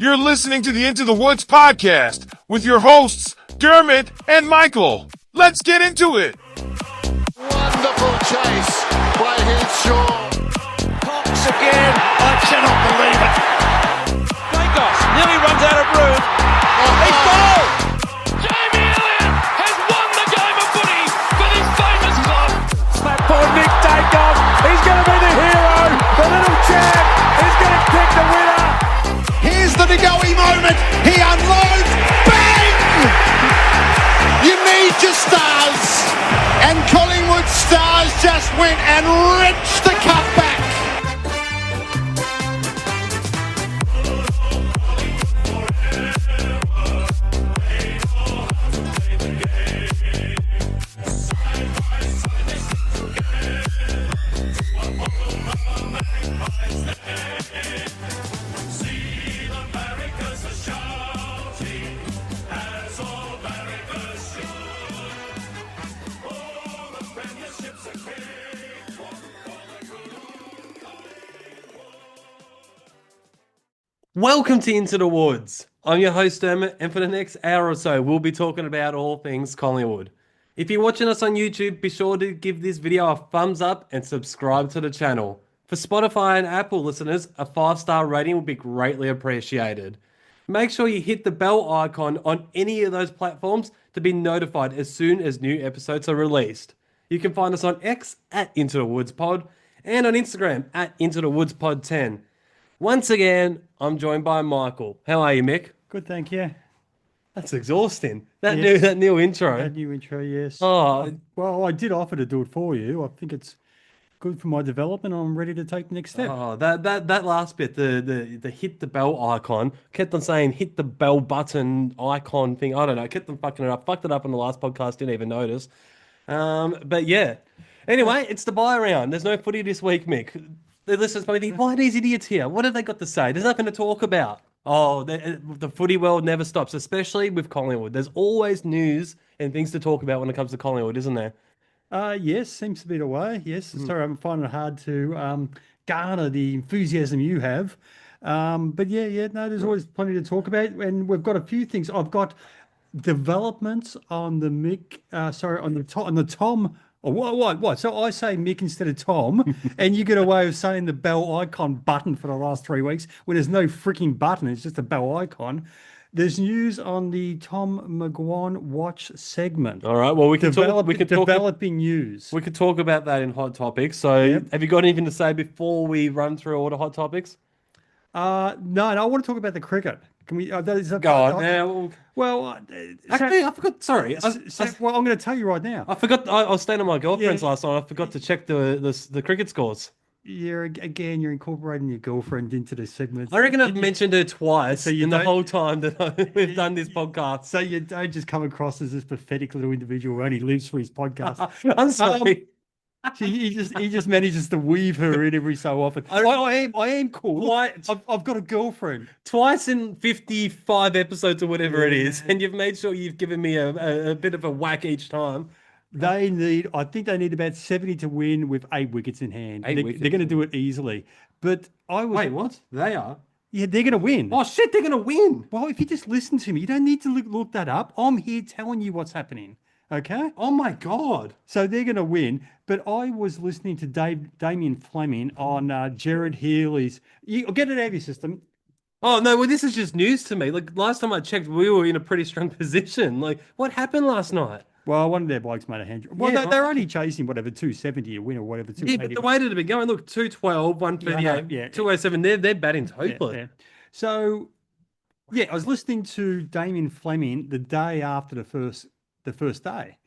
You're listening to the Into the Woods podcast with your hosts, Dermot and Michael. Let's get into it. Wonderful chase by Hinshaw. Cox again. I cannot believe it. Dacos nearly runs out of room. He's goal. Jamie Elliott has won the game of footy for this famous club. Slap for Nick Dacos. He's going to be the hero. The little champ is going to pick the winner. Here's the Degoe moment. He unloads. Bang! You need your stars. And Collingwood stars just went and wrenched the cup back. Welcome to Into the Woods. I'm your host, Dermot, and for the next hour or so, we'll be talking about all things Collingwood. If you're watching us on YouTube, be sure to give this video a thumbs up and subscribe to the channel. For Spotify and Apple listeners, a 5-star rating will be greatly appreciated. Make sure you hit the bell icon on any of those platforms to be notified as soon as new episodes are released. You can find us on X at Into the Woods Pod and on Instagram at Into the Woods Pod 10. Once again, I'm joined by Michael. How are you, Mick? Good, thank you. That's exhausting. That Yes. new intro. That new intro, yes. Oh, Well, I did offer to do it for you. I think it's good for my development. I'm ready to take the next step. that last bit, the hit the bell icon, kept on saying hit the bell button icon thing. I don't know. Kept on fucking it up. Fucked it up on the last podcast. Didn't even notice. But yeah. Anyway, it's the buy round. There's no footy this week, Mick. The listeners probably think, why are these idiots here? What have they got to say? There's nothing to talk about. Oh, the footy world never stops, especially with Collingwood. There's always news and things to talk about when it comes to Collingwood, isn't there? Yes, seems to be the way. Yes, sorry, I'm finding it hard to garner the enthusiasm you have. But no, there's always plenty to talk about, and we've got a few things. I've got developments on the on the Tom. Oh, what? So I say Mick instead of Tom, and you get away with saying the bell icon button for the last 3 weeks when there's no freaking button. It's just a bell icon. There's news on the Tom McGuan Watch segment. All right. Well, we can talk. We can talk. Developing news. We could talk about that in hot topics. So, Yep. have you got anything to say before we run through all the hot topics? No, I want to talk about the cricket. Can we? Go on now. Well, Actually, I forgot. Sorry, well, I'm going to tell you right now. I forgot. I was staying at my girlfriend's last night. I forgot to check the cricket scores. You're incorporating your girlfriend into the segment. I reckon I've mentioned her twice So you in the don't- whole time that we've done this podcast. So you don't just come across as this pathetic little individual who only lives for his podcast. I'm sorry. He just manages to weave her in every so often. I am cool. Twice, I've got a girlfriend. twice in 55 episodes or whatever it is, and you've made sure you've given me a bit of a whack each time. I think they need about 70 to win with 8 wickets in hand. They're going to do it easily. But Wait, what? They are? Yeah, they're going to win. Oh shit, they're going to win. Well, if you just listen to me, you don't need to look that up. I'm here telling you what's happening. Okay? Oh my God. So they're going to win. But I was listening to Damien Fleming on Jared Healy's. Get it out of your system. Oh no, well this is just news to me. Like last time I checked, we were in a pretty strong position. Like what happened last night? Well, one of their blokes made a hand. Well, Yeah, they're only chasing whatever 270 a win or whatever. Yeah, but the way that it been going, look, 212, 138, Yeah. 207, they're batting totally. Yeah. So, yeah, I was listening to Damien Fleming the day after the first day.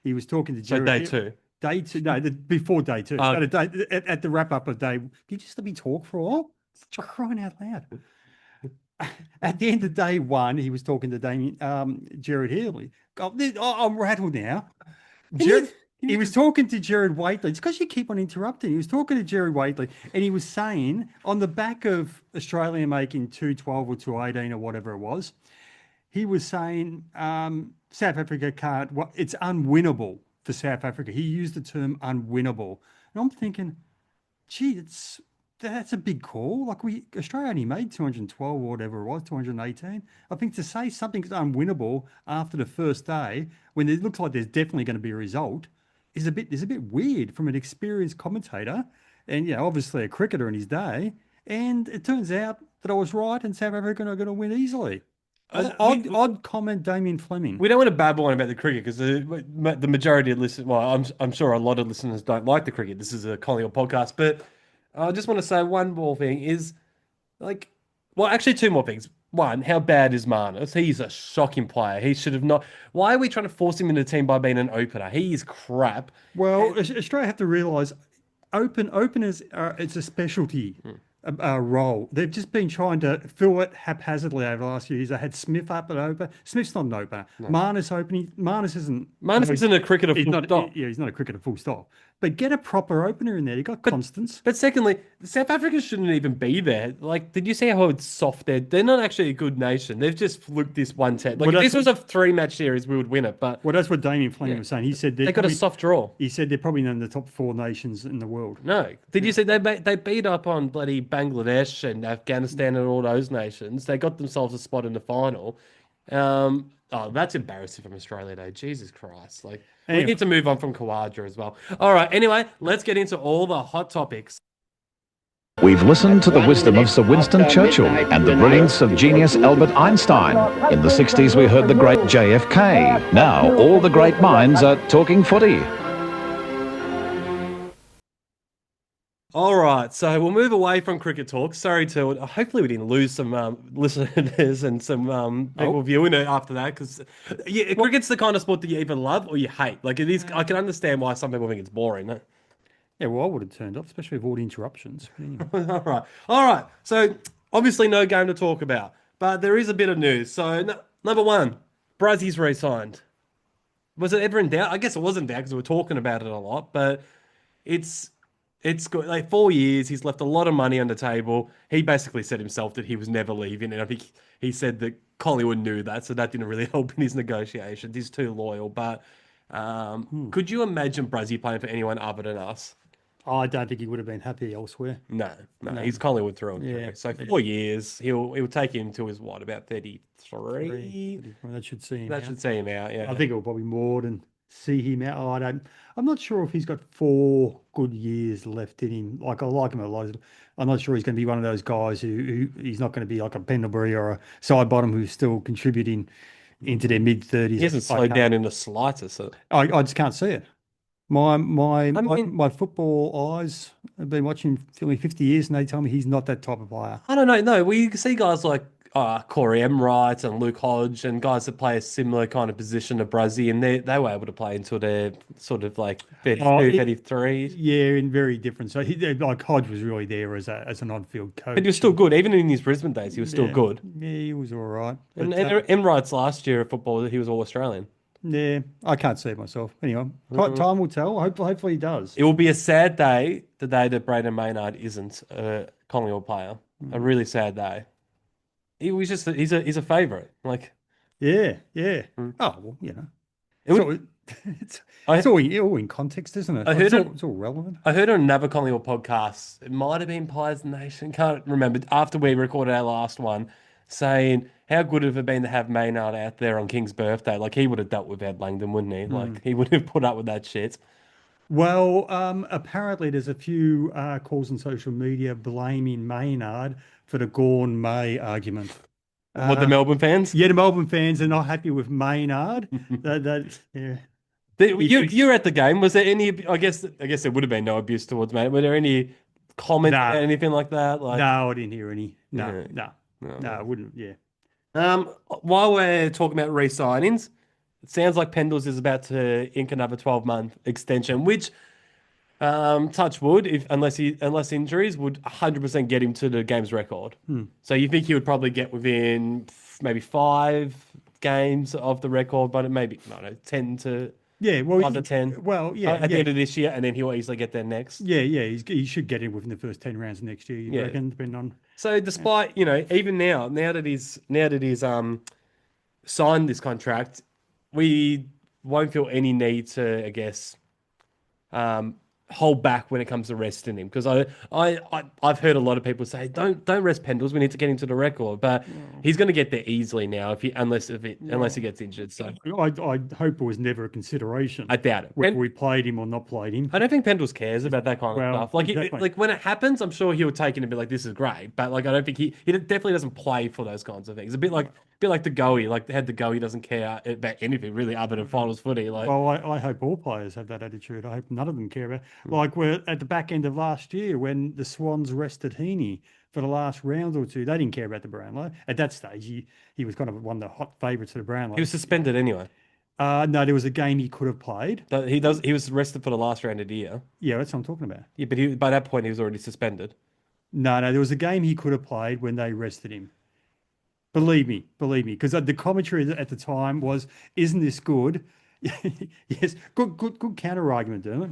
He was talking to So Jared. day two. Day two, no, before day two. Oh. At the wrap up of day. Can you just let me talk for a while? You're crying out loud. At the end of day one, he was talking to Jared Healy. I'm rattled now. He was talking to Jared Waitley. It's because you keep on interrupting. He was talking to Jared Waitley, and he was saying on the back of Australia making 212 or 218 or whatever it was, he was saying South Africa can't. Well, it's unwinnable for South Africa. He used the term unwinnable, and I'm thinking, gee, that's a big call. Like Australia only made 212 or whatever it was, 218. I think to say something's unwinnable after the first day when it looks like there's definitely going to be a result is a bit weird from an experienced commentator and obviously a cricketer in his day. And it turns out that I was right and South Africa are going to win easily. Odd comment, Damien Fleming. We don't want to babble on about the cricket because the majority of listeners, well, I'm sure a lot of listeners don't like the cricket. This is a Collingwood podcast, but I just want to say one more thing is actually two more things. One, how bad is Marnus? He's a shocking player. He should have not. Why are we trying to force him into the team by being an opener? He is crap. Well, Australia have to realise openers it's a specialty. Role. They've just been trying to fill it haphazardly over the last few years. They had Smith up and over. Smith's not an opener. No. Marnus isn't a cricketer full stop. Yeah, he's not a cricketer full stop. But get a proper opener in there. You got Constance. But secondly, South Africa shouldn't even be there. Like, did you see how it's soft there? They're not actually a good nation. They've just fluked this one test. Like, if this was a 3-match series, we would win it. But that's what Damien Fleming was saying. He said they got a soft draw. He said they're probably in the top 4 nations in the world. No, did you see they beat up on bloody Bangladesh and Afghanistan and all those nations? They got themselves a spot in the final. Oh, that's embarrassing from Australia, though. Jesus Christ. We need to move on from Khawaja as well. All right. Anyway, let's get into all the hot topics. We've listened to the wisdom of Sir Winston Churchill and the brilliance of genius Albert Einstein. In the 60s, we heard the great JFK. Now, all the great minds are talking footy. All right, so we'll move away from cricket talk. Sorry to, hopefully we didn't lose some listeners and some people viewing it after that, because cricket's the kind of sport that you either love or you hate. Like, it is, I can understand why some people think it's boring. Huh? Yeah, well, I would have turned off, especially with all the interruptions. Anyway. All right. So obviously no game to talk about, but there is a bit of news. So number one, Brazzie's re-signed. Was it ever in doubt? I guess it wasn't doubt because we were talking about it a lot, but it's good. Like 4 years, he's left a lot of money on the table. He basically said himself that he was never leaving, and I think he said that Collingwood knew that, so that didn't really help in his negotiations. He's too loyal. But could you imagine Brazzy playing for anyone other than us? I don't think he would have been happy elsewhere. No. He's Collingwood through and through. So 4 years, he'll take him to his about 33. That should see him. Should see him out. Yeah, I think it'll probably more than see him out. I'm not sure if he's got 4 good years left in him. Like, I like him a lot. I'm not sure he's going to be one of those guys who he's not going to be like a Pendlebury or a side bottom who's still contributing into their mid-30s. He hasn't slowed down in the slightest. So. I just can't see it. My football eyes have been watching him 50 years, and they tell me he's not that type of player. I don't know. No, we see guys like Corey Emright and Luke Hodge and guys that play a similar kind of position to Brazzy, and they were able to play until they're sort of like 32, 33. Yeah, and very different. So like Hodge was really there as an on-field coach. But he was still good. Even in his Brisbane days, he was still good. Yeah, he was all right. And Emright's last year of football, he was All-Australian. Yeah, I can't see it myself. Anyway, time will tell. Hopefully he does. It will be a sad day, the day that Braden Maynard isn't a Collingwood player. A really sad day. He was just he's a favourite. Like, yeah. Oh well, it's all in context, isn't it? It's all relevant. I heard on another Collingwood podcast, it might have been Pies Nation, can't remember, after we recorded our last one, saying how good would it have been to have Maynard out there on King's birthday? Like, he would have dealt with Ed Langdon, wouldn't he? Like, he would have put up with that shit. Well, apparently there's a few calls on social media blaming Maynard for the Gawn May argument. What, the Melbourne fans? Yeah, the Melbourne fans are not happy with Maynard. You're at the game. Was there any? I guess there would have been no abuse towards Maynard. Were there any comments or anything like that? Like, no, I didn't hear any. No, I wouldn't. Yeah. While we're talking about re-signings, it sounds like Pendles is about to ink another 12-month extension, which, touch wood, unless injuries, would 100% get him to the game's record. So you think he would probably get within maybe 5 games of the record, but maybe 10 to 5 to 10. Well, yeah, at the end of this year, and then he'll easily get there next. Yeah, he should get in within the first 10 rounds next year. You reckon, depending on. So despite even now that he's signed this contract, we won't feel any need to, I guess, hold back when it comes to resting him, because I've heard a lot of people say don't rest Pendles. We need to get him to the record, but he's going to get there easily now unless he gets injured. So I hope it was never a consideration. I doubt it. Whether we played him or not played him. I don't think Pendles cares about that kind of stuff. Like, exactly. like when it happens, I'm sure he'll take it and be like, "This is great," but like I don't think he definitely doesn't play for those kinds of things. A bit like the Goey, like the head the Goey doesn't care about anything really other than finals footy. Like, well, I hope all players have that attitude. I hope none of them care about. Like we're at the back end of last year when the Swans rested Heaney for the last round or two. They didn't care about the Brownlow. At that stage, he was kind of one of the hot favourites for the Brownlow. he was suspended anyway. No, there was a game he could have played. He was rested for the last round of the year. Yeah, that's what I'm talking about. Yeah, but by that point he was already suspended. No, there was a game he could have played when they rested him. Believe me, because the commentary at the time was, "Isn't this good?" Yes, good counter argument, Dermot.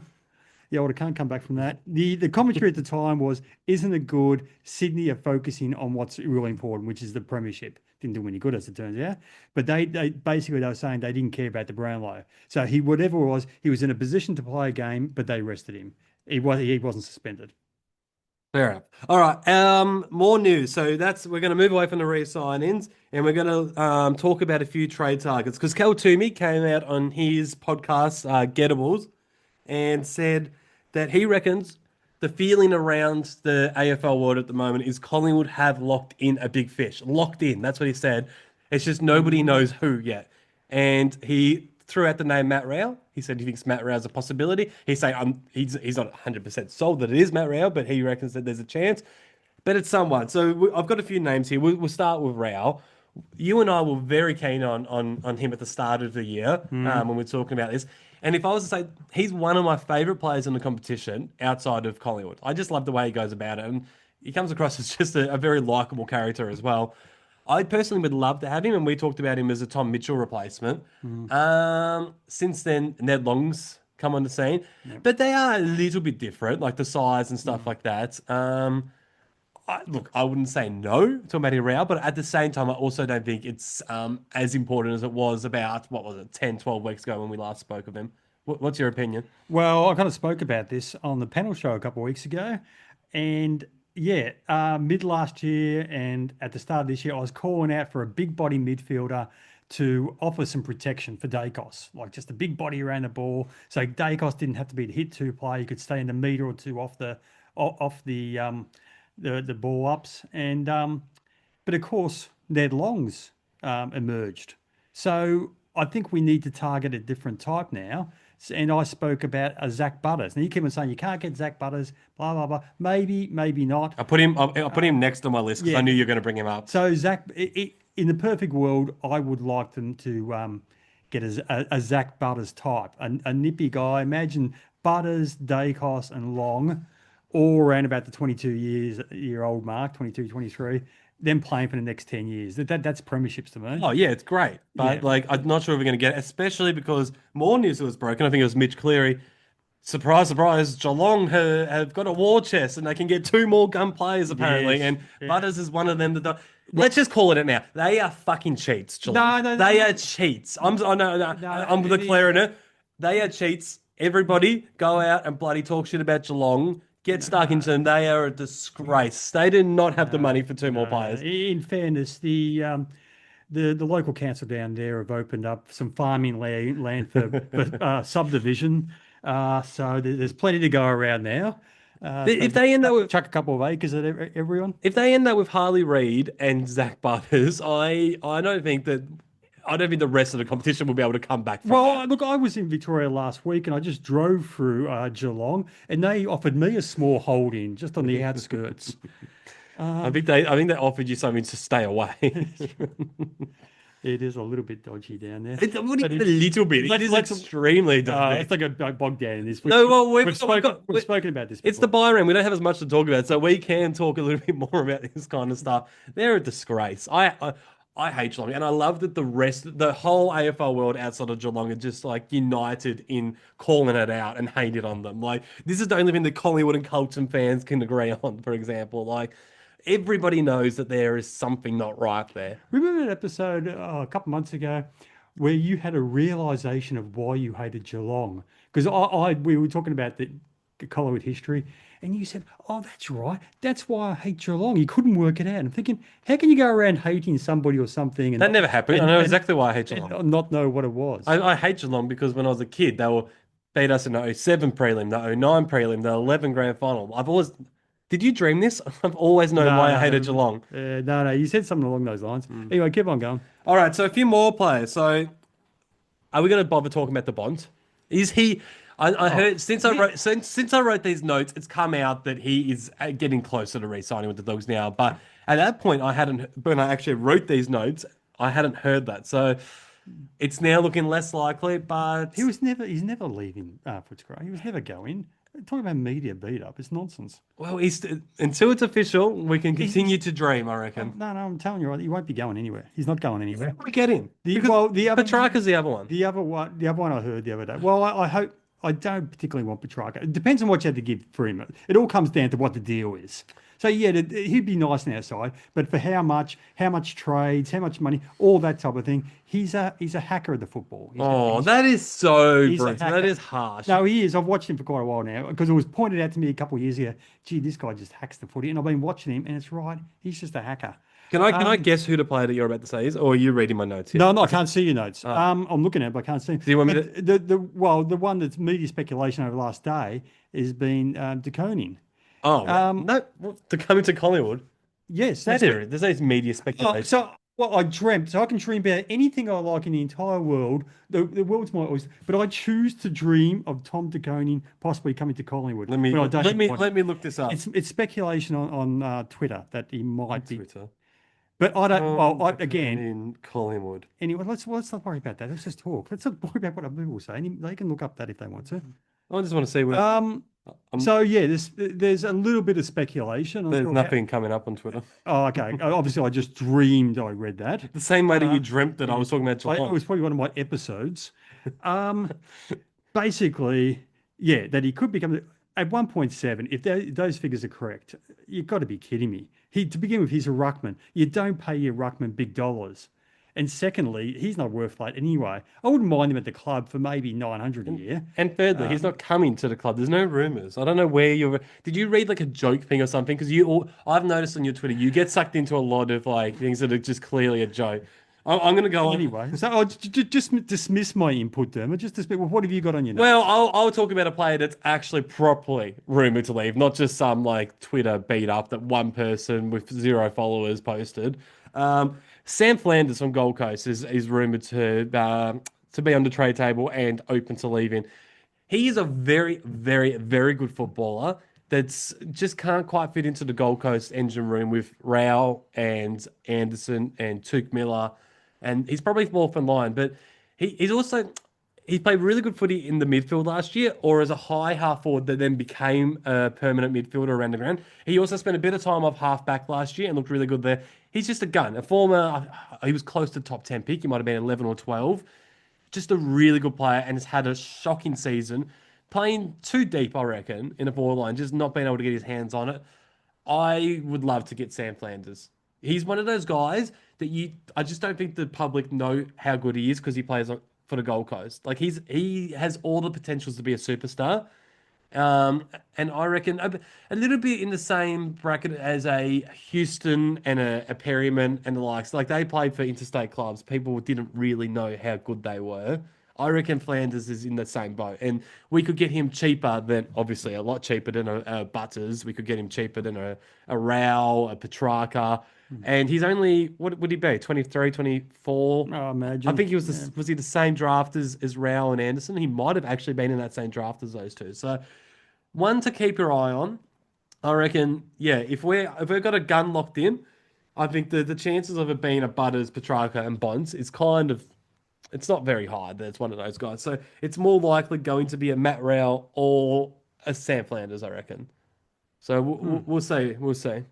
Yeah, well, I can't come back from that. The commentary at the time was, "Isn't it good? Sydney are focusing on what's really important, which is the premiership." Didn't do any good, as it turns out. But they basically they were saying they didn't care about the Brownlow. So he was in a position to play a game, but they rested him. He wasn't suspended. Fair enough. All right. More news. So we're going to move away from the re-signings and we're going to talk about a few trade targets, because Cal Toomey came out on his podcast, Gettables, and said that he reckons the feeling around the AFL world at the moment is Collingwood have locked in a big fish. Locked in. That's what he said. It's just nobody knows who yet. And he threw out the name Matt Rowell. He said he thinks Matt Rowell is a possibility. He's saying he's not 100% sold that it is Matt Rowell, but he reckons that there's a chance. But it's someone. So I've got a few names here. We'll start with Rowell. You and I were very keen on him at the start of the year when we were talking about this. And if I was to say, he's one of my favourite players in the competition outside of Collingwood. I just love the way he goes about it. And he comes across as just a very likeable character as well. I personally would love to have him, and we talked about him as a Tom Mitchell replacement. Since then, Ned Long's come on the scene, but they are a little bit different, like the size and stuff like that. I wouldn't say no to Matty Rowell, but at the same time, I also don't think it's as important as it was about, 10, 12 weeks ago when we last spoke of him. What's your opinion? Well, I kind of spoke about this on the panel show a couple of weeks ago, and mid last year and at the start of this year, I was calling out for a big body midfielder to offer some protection for Dacos, like just a big body around the ball. So Dacos didn't have to be the hit two player; he could stay in the metre or two off the ball ups. And but of course, Ned Long's emerged. So I think we need to target a different type now. And I spoke about a Zach Butters. And he kept on saying, you can't get Zach Butters, blah, blah, blah. Maybe not. I put him next on my list because I knew you were going to bring him up. So Zach, in the perfect world, I would like them to get a Zach Butters type, a nippy guy. Imagine Butters, Dacos and Long all around about the 22-year-old mark, 22, 23. Them playing for the next 10 years. That's premierships to me. Oh, yeah, it's great. But, I'm not sure if we're going to get it, especially because more news was broken. I think it was Mitch Cleary. Surprise, surprise, Geelong have got a war chest and they can get 2 more gun players, apparently. Yes. And Butters is one of them. Let's just call it now. They are fucking cheats, Geelong. No. They are cheats. I'm declaring it. They are cheats. Everybody go out and bloody talk shit about Geelong. Get stuck into them. They are a disgrace. They did not have the money for 2 more players. In fairness, the local council down there have opened up some farming land for subdivision. So there's plenty to go around now. If they end up with chuck a couple of acres at everyone. If they end up with Harley Reid and Zach Butters, I don't think the rest of the competition will be able to come back from that. Look, I was in Victoria last week and I just drove through Geelong and they offered me a small holding just on the outskirts. I think they offered you something to stay away. It is a little bit dodgy down there. It's a little bit. It is extremely dodgy. It's like a bog down in this. We've spoken about this before. It's the buy round. We don't have as much to talk about, so we can talk a little bit more about this kind of stuff. They're a disgrace. I hate Geelong, and I love that the whole AFL world outside of Geelong are just like united in calling it out and hating on them. Like, this is the only thing that Collingwood and Carlton fans can agree on, for example. Like, everybody knows that there is something not right there. Remember that episode a couple months ago where you had a realisation of why you hated Geelong? Because we were talking about that Collingwood history. And you said, oh, that's right. That's why I hate Geelong. You couldn't work it out. I'm thinking, how can you go around hating somebody or something? And, That never happened. I know exactly why I hate Geelong. and not know what it was. I hate Geelong because when I was a kid, they beat us in the 07 prelim, the 09 prelim, the 11 grand final. Did you dream this? I've always known why I hated Geelong. No, you said something along those lines. Anyway, keep on going. All right, so a few more players. So, are we going to bother talking about the Bond? Is he? I heard since I wrote these notes, it's come out that he is getting closer to re-signing with the Dogs now. But at that point, when I actually wrote these notes, I hadn't heard that. So it's now looking less likely. But He's never leaving Footscray. He was never going. Talking about media beat up, it's nonsense. Well, until it's official, we can continue to dream, I reckon. No, I'm telling you, he won't be going anywhere. He's not going anywhere. We get him. Petrarca's the other one. The other one I heard the other day. Well, I hope. I don't particularly want Petrarca. It depends on what you have to give for him. It all comes down to what the deal is. So yeah, he'd be nice on our side, but for how much trades, how much money, all that type of thing. He's a hacker of the football. That is so brutal. That is harsh. No, he is. I've watched him for quite a while now because it was pointed out to me a couple of years ago. Gee, this guy just hacks the footy, and I've been watching him, and it's right. He's just a hacker. Can I guess who the player that you're about to say is, or are you reading my notes here? No, I can't see your notes. I'm looking at it, but I can't see. Do you want me to? The one that's media speculation over the last day has been De Koning. Oh, no, to come into Collingwood. Yes, There's no media speculation. I dreamt. So I can dream about anything I like in the entire world. The world's my oyster. But I choose to dream of Tom De Koning possibly coming to Collingwood. Let me look this up. It's speculation on Twitter that he might be. Twitter. But I don't. Again, in Collingwood. Anyway, let's not worry about that. Let's just talk. Let's not worry about what other people say. They can look up that if they want to. I just want to see what. So yeah, there's a little bit of speculation. There's nothing coming up on Twitter. Oh, okay. Obviously, I just dreamed I read that. The same way that you dreamt that I was talking about Geelong. It was probably one of my episodes. Basically, yeah, that he could become at 1.7. If those figures are correct, you've got to be kidding me. To begin with, he's a ruckman. You don't pay your ruckman big dollars. And secondly, he's not worth that anyway. I wouldn't mind him at the club for maybe $900 a year. And thirdly, he's not coming to the club. There's no rumours. I don't know where you're. Did you read like a joke thing or something? Because I've noticed on your Twitter, you get sucked into a lot of like things that are just clearly a joke. I'm going to go on. Anyway, so I'll just dismiss my input, Dermot. What have you got on your notes? Well, I'll talk about a player that's actually properly rumoured to leave, not just some like Twitter beat up that one person with 0 followers posted. Sam Flanders from Gold Coast is rumoured to be on the trade table and open to leaving. He is a very, very, very good footballer that's just can't quite fit into the Gold Coast engine room with Rowe and Anderson and Tuke Miller. And he's probably fourth in line, but he played really good footy in the midfield last year, or as a high half forward that then became a permanent midfielder around the ground. He also spent a bit of time off half back last year and looked really good there. He's just a gun. He was close to top 10 pick. He might have been 11 or 12. Just a really good player and has had a shocking season. Playing too deep, I reckon, in a forward line, just not being able to get his hands on it. I would love to get Sam Flanders. He's one of those guys that I just don't think the public know how good he is because he plays for the Gold Coast. Like he has all the potentials to be a superstar. And I reckon a little bit in the same bracket as a Houston and a Perryman and the likes. Like they played for interstate clubs. People didn't really know how good they were. I reckon Flanders is in the same boat. And we could get him cheaper than, obviously a lot cheaper than a Butters. We could get him cheaper than a Rowe, a Petrarca. And he's only, what would he be, 23, 24? I imagine. I think he was was he the same draft as Rowe and Anderson? He might have actually been in that same draft as those two. So one to keep your eye on. I reckon, yeah, if we've got a gun locked in, I think the chances of it being a Butters, Petrarca and Bonds is kind of, it's not very high that it's one of those guys. So it's more likely going to be a Matt Rowe or a Sam Flanders, I reckon. So we'll see. We'll see.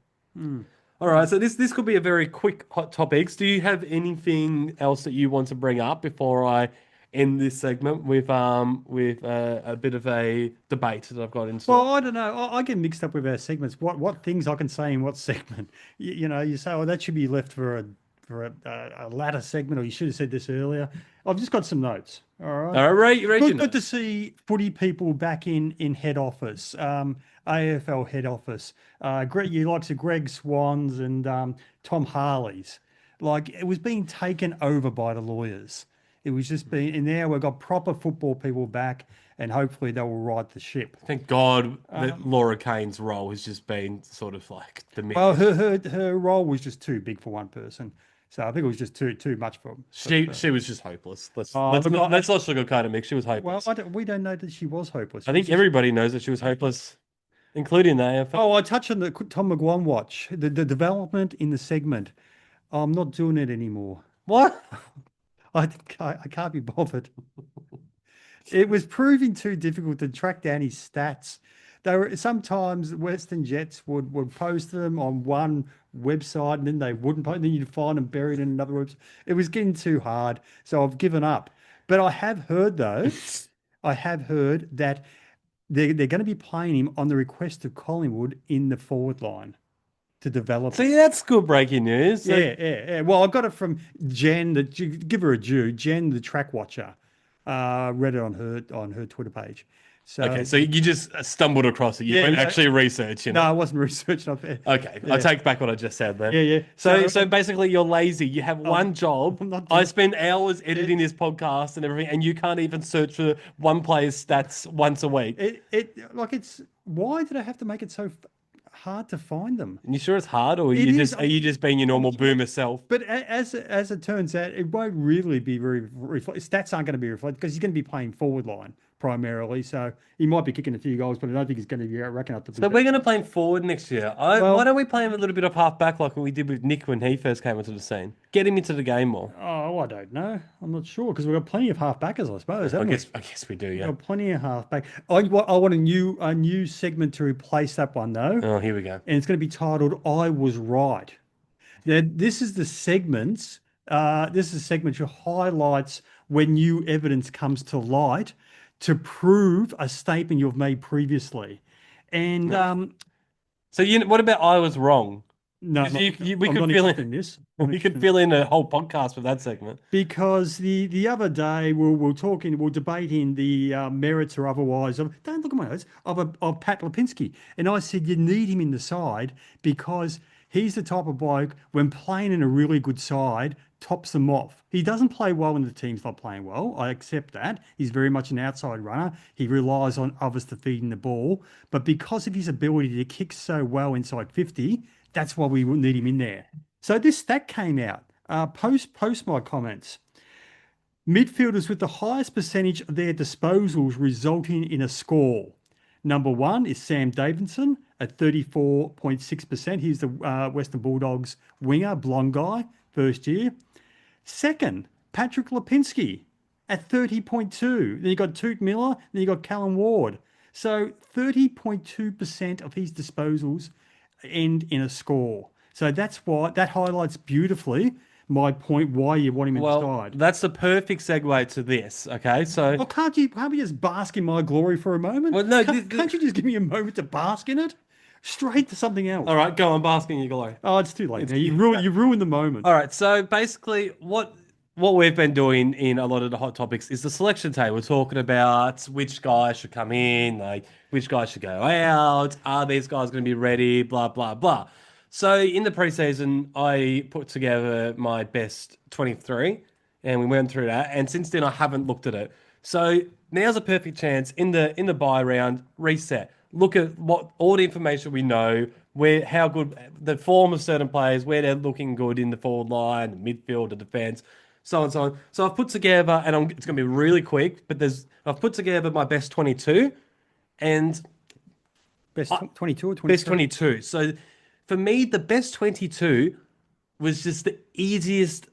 All right, so this could be a very quick hot topics. Do you have anything else that you want to bring up before I end this segment with a bit of a debate that I've got into? Well, I don't know. I get mixed up with our segments. What things I can say in what segment? You say, oh, that should be left for a latter segment, or you should have said this earlier. I've just got some notes. All right. All right, Good to see footy people back in head office, AFL head office. You likes of Greg Swans and Tom Harley's. Like, it was being taken over by the lawyers. It was just being, and now we've got proper football people back, and hopefully they will right the ship. Thank God that Laura Kane's role has just been sort of like the myth. Well, her role was just too big for one person. So I think it was just too much for him. She was just hopeless. Let's not sugarcoat it, Mick. She was hopeless. Well, we don't know that she was hopeless. I think everybody knows that she was hopeless, including the AFL. Oh, I touched on the Tom McGuan watch, the development in the segment. I'm not doing it anymore. What? I can't be bothered. It was proving too difficult to track down his stats. They were sometimes Western Jets would post them on one website and then they wouldn't post, and then you'd find them buried in another website. It was getting too hard, so I've given up. But I have heard though, that they're going to be playing him on the request of Collingwood in the forward line to develop. See, that's good breaking news. Yeah. Well, I got it from Jen. Give her a due. Jen, the track watcher, read it on her Twitter page. So, okay, so you just stumbled across it. You weren't actually researching. No, I wasn't researching. Okay, I take back what I just said then. Yeah. So basically, you're lazy. You have one job. I spend hours editing this podcast and everything, and you can't even search for one player's stats once a week. Why did I have to make it so hard to find them? And you sure it's hard, or are you just being your normal boomer self? But as it turns out, it won't really be very stats aren't going to be reflected because he's going to be playing forward line primarily. So he might be kicking a few goals, but I don't think he's going to be racking up the. So we're going to play him forward next year. Why don't we play him a little bit of half back like we did with Nick when he first came into the scene? Get him into the game more. Oh, I don't know. I'm not sure because we've got plenty of half backers, I suppose. I guess we do. Yeah, we've got plenty of half back. I want a new segment to replace that one though. Oh, here we go. And it's going to be titled "I Was Right." Now, this is the segment. This is a segment which highlights when new evidence comes to light to prove a statement you've made previously. And so what about I was wrong? No, we could fill in a whole podcast with that segment. Because the other day we're debating the merits or otherwise of, don't look at my notes, of Pat Lipinski. And I said you need him in the side because he's the type of bloke, when playing in a really good side, tops them off. He doesn't play well when the team's not playing well. I accept that. He's very much an outside runner. He relies on others to feed him the ball. But because of his ability to kick so well inside 50, that's why we need him in there. So this stat came out. Post my comments. Midfielders with the highest percentage of their disposals resulting in a score. Number one is Sam Davidson at 34.6%. He's the Western Bulldogs winger, blonde guy, first year. Second, Patrick Lipinski at 30.2. Then you got Toot Miller, then you got Callum Ward. So 30.2% of his disposals end in a score. So that highlights beautifully my point why you want him inside. That's the perfect segue to this. Okay, so can't you just bask in my glory for a moment? Well, no, can't you just give me a moment to bask in it? Straight to something else. All right, go on, bask in your glory. Oh, it's too late now. You ruined the moment. All right, so basically what we've been doing in a lot of the hot topics is the selection table. We're talking about which guys should come in, like which guys should go out, are these guys going to be ready, blah, blah, blah. So in the preseason, I put together my best 23 and we went through that. And since then, I haven't looked at it. So now's a perfect chance in the bye round, reset. Look at what all the information we know, how good the form of certain players, where they're looking good in the forward line, the midfield, the defense, so on and so on. So I've put together, and it's going to be really quick, but I've put together my best 22 and best 22 or 23? Best 22. So for me, the best 22 was just the easiest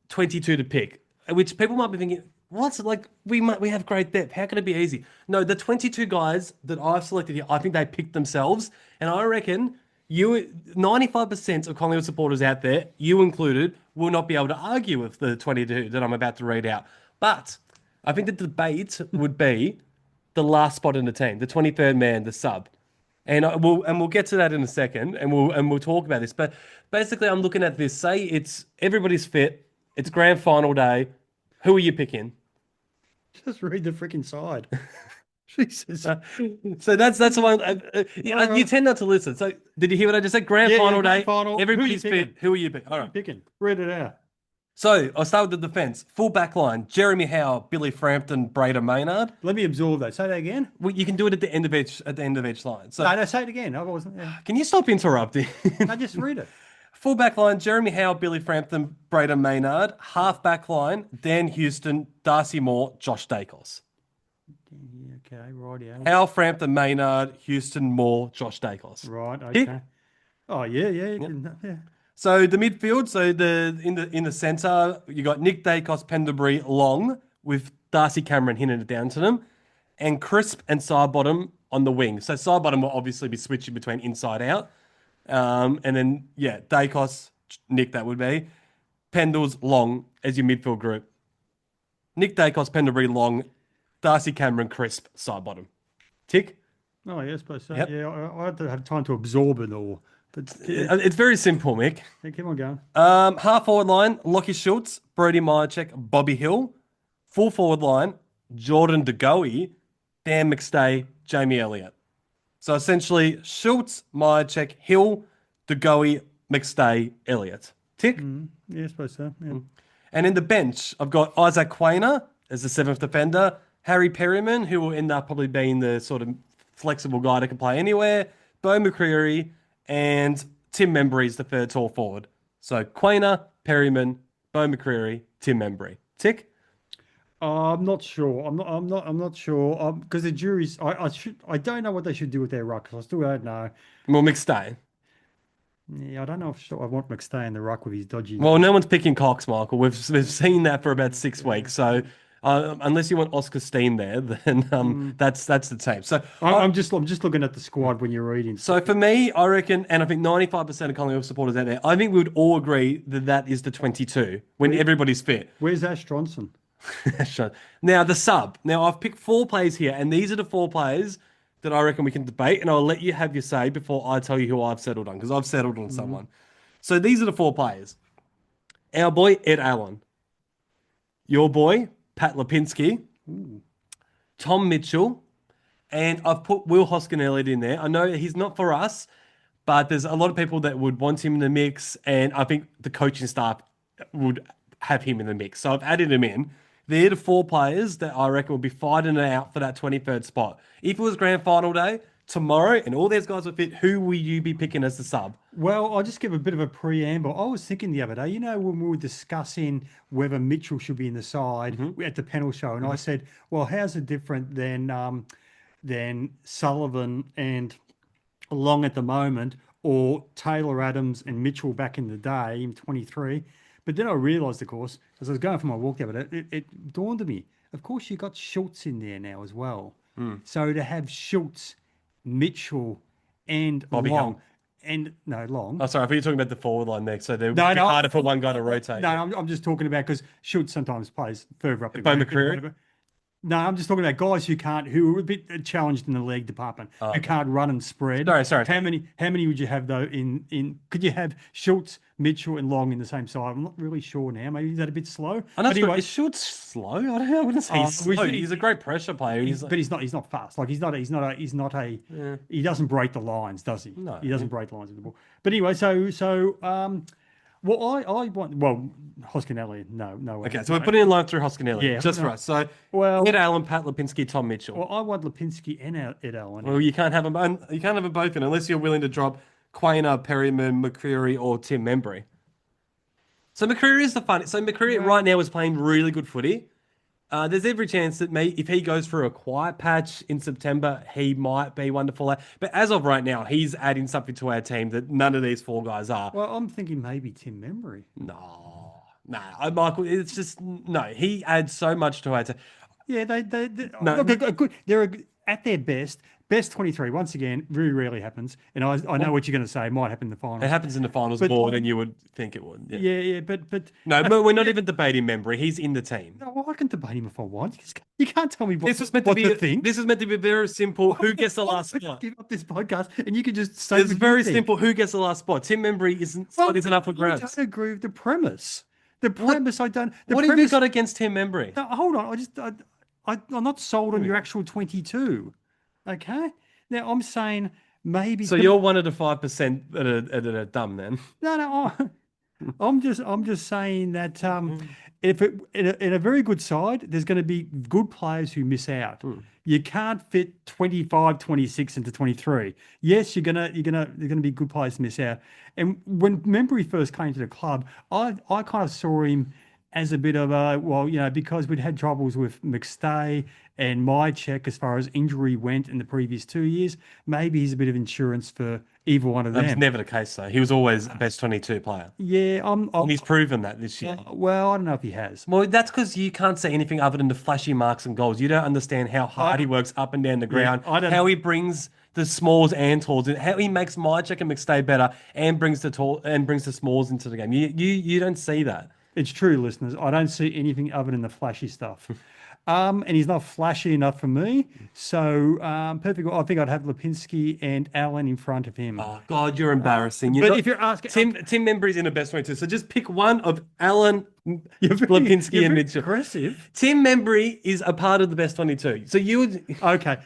22 to pick, which people might be thinking, what's like we have great depth. How can it be easy? No, the 22 guys that I've selected here, I think they picked themselves, and I reckon 95% of Collingwood supporters out there, you included, will not be able to argue with the 22 that I'm about to read out. But I think the debate would be the last spot in the team, the 23rd man, the sub. And we'll get to that in a second, and we'll talk about this. But basically, I'm looking at this. Say it's everybody's fit. It's grand final day. Who are you picking? Just read the freaking side. Jesus. So that's the one. You tend not to listen. So did you hear what I just said? Grand final day. Final. Everybody's fit. Who are you picking? All right. Picking. Read it out. So I'll start with the defence. Full back line: Jeremy Howe, Billy Frampton, Braden Maynard. Let me absorb that. Say that again. Well, you can do it at the end of each line. So No, say it again. I wasn't. Yeah. can you stop interrupting? No, just read it. Full back line: Jeremy Howe, Billy Frampton, Braden Maynard. Half back line: Dan Houston, Darcy Moore, Josh Dacos. Okay, right. Yeah. Howe, Frampton, Maynard, Houston, Moore, Josh Dacos. Right. Okay. Tick. Oh yeah. Yeah. So the midfield, in the centre, you got Nick Dacos, Pendlebury, Long, with Darcy Cameron hinting it down to them, and Crisp and Sidebottom on the wing. So Sidebottom will obviously be switching between inside out, and then Dacos, Nick that would be, Pendles, Long as your midfield group. Nick Dacos, Pendlebury, Long, Darcy Cameron, Crisp, Sidebottom. Tick. Oh yeah, I suppose so. Yep. Yeah, I had to have time to absorb it all. But It's very simple, Mick. yeah, keep on going. Half forward line, Lockie Schultz, Brody Myercheck, Bobby Hill. Full forward line, Jordan DeGoey, Dan McStay, Jamie Elliott. So essentially, Schultz, Myercheck, Hill, DeGoey, McStay, Elliott. Tick. Yeah, I suppose so. Yeah. And in the bench, I've got Isaac Quainer as the seventh defender, Harry Perryman, who will end up probably being the sort of flexible guy that can play anywhere, Bo McCreary, and Tim Membry is the third tall forward. So Quainer, Perryman, Bo McCreary, Tim Membry. Tick. I'm not sure. I'm not sure. Because the jury's. I don't know what they should do with their ruck. 'Cause I still don't know. Well, McStay. Yeah, I don't know if I want McStay in the ruck with his dodgy. Well, no one's picking Cox, Michael. We've seen that for about 6 weeks. So unless you want Oscar Steen there, then that's the team. So I'm just looking at the squad when you're reading. So for me, I reckon, and I think 95% of Collingwood supporters out there, I think we would all agree that is the 22 when everybody's fit. Where's Ash Johnson? Now the sub. Now I've picked 4 players here, and these are the 4 players that I reckon we can debate, and I'll let you have your say before I tell you who I've settled on, because I've settled on someone. So these are the 4 players. Our boy, Ed Allen. Your boy, Pat Lipinski. Tom Mitchell. And I've put Will Hoskin-Elliott in there. I know he's not for us, but there's a lot of people that would want him in the mix, and I think the coaching staff would have him in the mix. So I've added him in. They're the 4 players that I reckon will be fighting it out for that 23rd spot. If it was grand final day, tomorrow, and all these guys were fit, who will you be picking as the sub? Well, I'll just give a bit of a preamble. I was thinking the other day, when we were discussing whether Mitchell should be in the side at the panel show, and I said, well, how's it different than Sullivan and Long at the moment, or Taylor Adams and Mitchell back in the day in 23? But then I realised, of course, as I was going for my walk the other day, it dawned on me, of course, you got Schultz in there now as well. So to have Schultz, Mitchell, and Bobby Long, Hill. Long. Oh, sorry, I thought you were talking about the forward line next, so they're harder for one guy to rotate. No, I'm just talking about because Schultz sometimes plays further up the Bo ground. McCreary? No, I'm just talking about guys who are a bit challenged in the leg department, who can't run and spread. Sorry. How many would you have though? Could you have Schultz, Mitchell, and Long in the same side? I'm not really sure now. Maybe is that a bit slow? I know, But anyway, is Schultz slow? I don't know. I wouldn't say he's slow. He's a great pressure player. but he's not fast. Like he's not a. He doesn't break the lines, does he? No. He doesn't break the lines of the ball. But anyway, well, I want Hoskin-Elliott. No way. Okay, so we're putting in line through Hoskin-Elliott, just for us. So Well- Ed Allen, Pat Lipinski, Tom Mitchell. Well, I want Lipinski and Ed Allen. Well, you can't have them. You can't have them both in unless you're willing to drop Quainer, Perryman, McCreary, or Tim Membry. So McCreary is the fun. So McCreary right now is playing really good footy. There's every chance that if he goes through a quiet patch in September, he might be wonderful. But as of right now, he's adding something to our team that none of these 4 guys are. Well, I'm thinking maybe Tim Membry. No, Michael. It's just no. He adds so much to our team. Yeah, they No. look, good. They're at their best. Best 23, once again, very rarely happens. And I know what you're going to say. It might happen in the finals. It happens in the finals But- more than you would think it would. Yeah, but No, but we're not even debating Membry. He's in the team. no, well, I can debate him if I want. You can't tell me what, This was meant what to to be. think. This is meant to be very simple. Who gets the last spot? Give up this podcast, and you can just say It's what you very think. simple. Who gets the last spot? Tim Membry isn't up for I grabs. don't agree with the premise. The premise, I don't. The What have you premise, got against Tim Membry? No, hold on. I'm not sold on your actual 22. Okay. Now I'm saying maybe. So you're 1 of the 5% that are dumb then. No. I'm just saying that if it in a very good side, there's going to be good players who miss out. You can't fit 25, 26 into 23. Yes, there's gonna be good players miss out. And when Membry first came to the club, I kind of saw him as a bit of a because we'd had troubles with McStay and Mychek as far as injury went in the previous 2 years. Maybe he's a bit of insurance for either one of them. That was never the case though. He was always the best 22 player. Yeah, And he's proven that this year. well, I don't know if he has. Well, that's because you can't say anything other than the flashy marks and goals. You don't understand how hard he works up and down the ground, I don't- how he brings the smalls and talls, and how he makes Mychek and McStay better, and brings the smalls into the game. You don't see that. It's true, listeners. I don't see anything other than the flashy stuff. And he's not flashy enough for me. So, perfect. I think I'd have Lipinski and Allen in front of him. Oh God, you're embarrassing. But if you're asking, Tim Membry's in the best 22, so just pick one of Allen, you're Lipinski, you're and very Mitchell. aggressive. Tim Membry is a part of the best 22. So you would. Okay.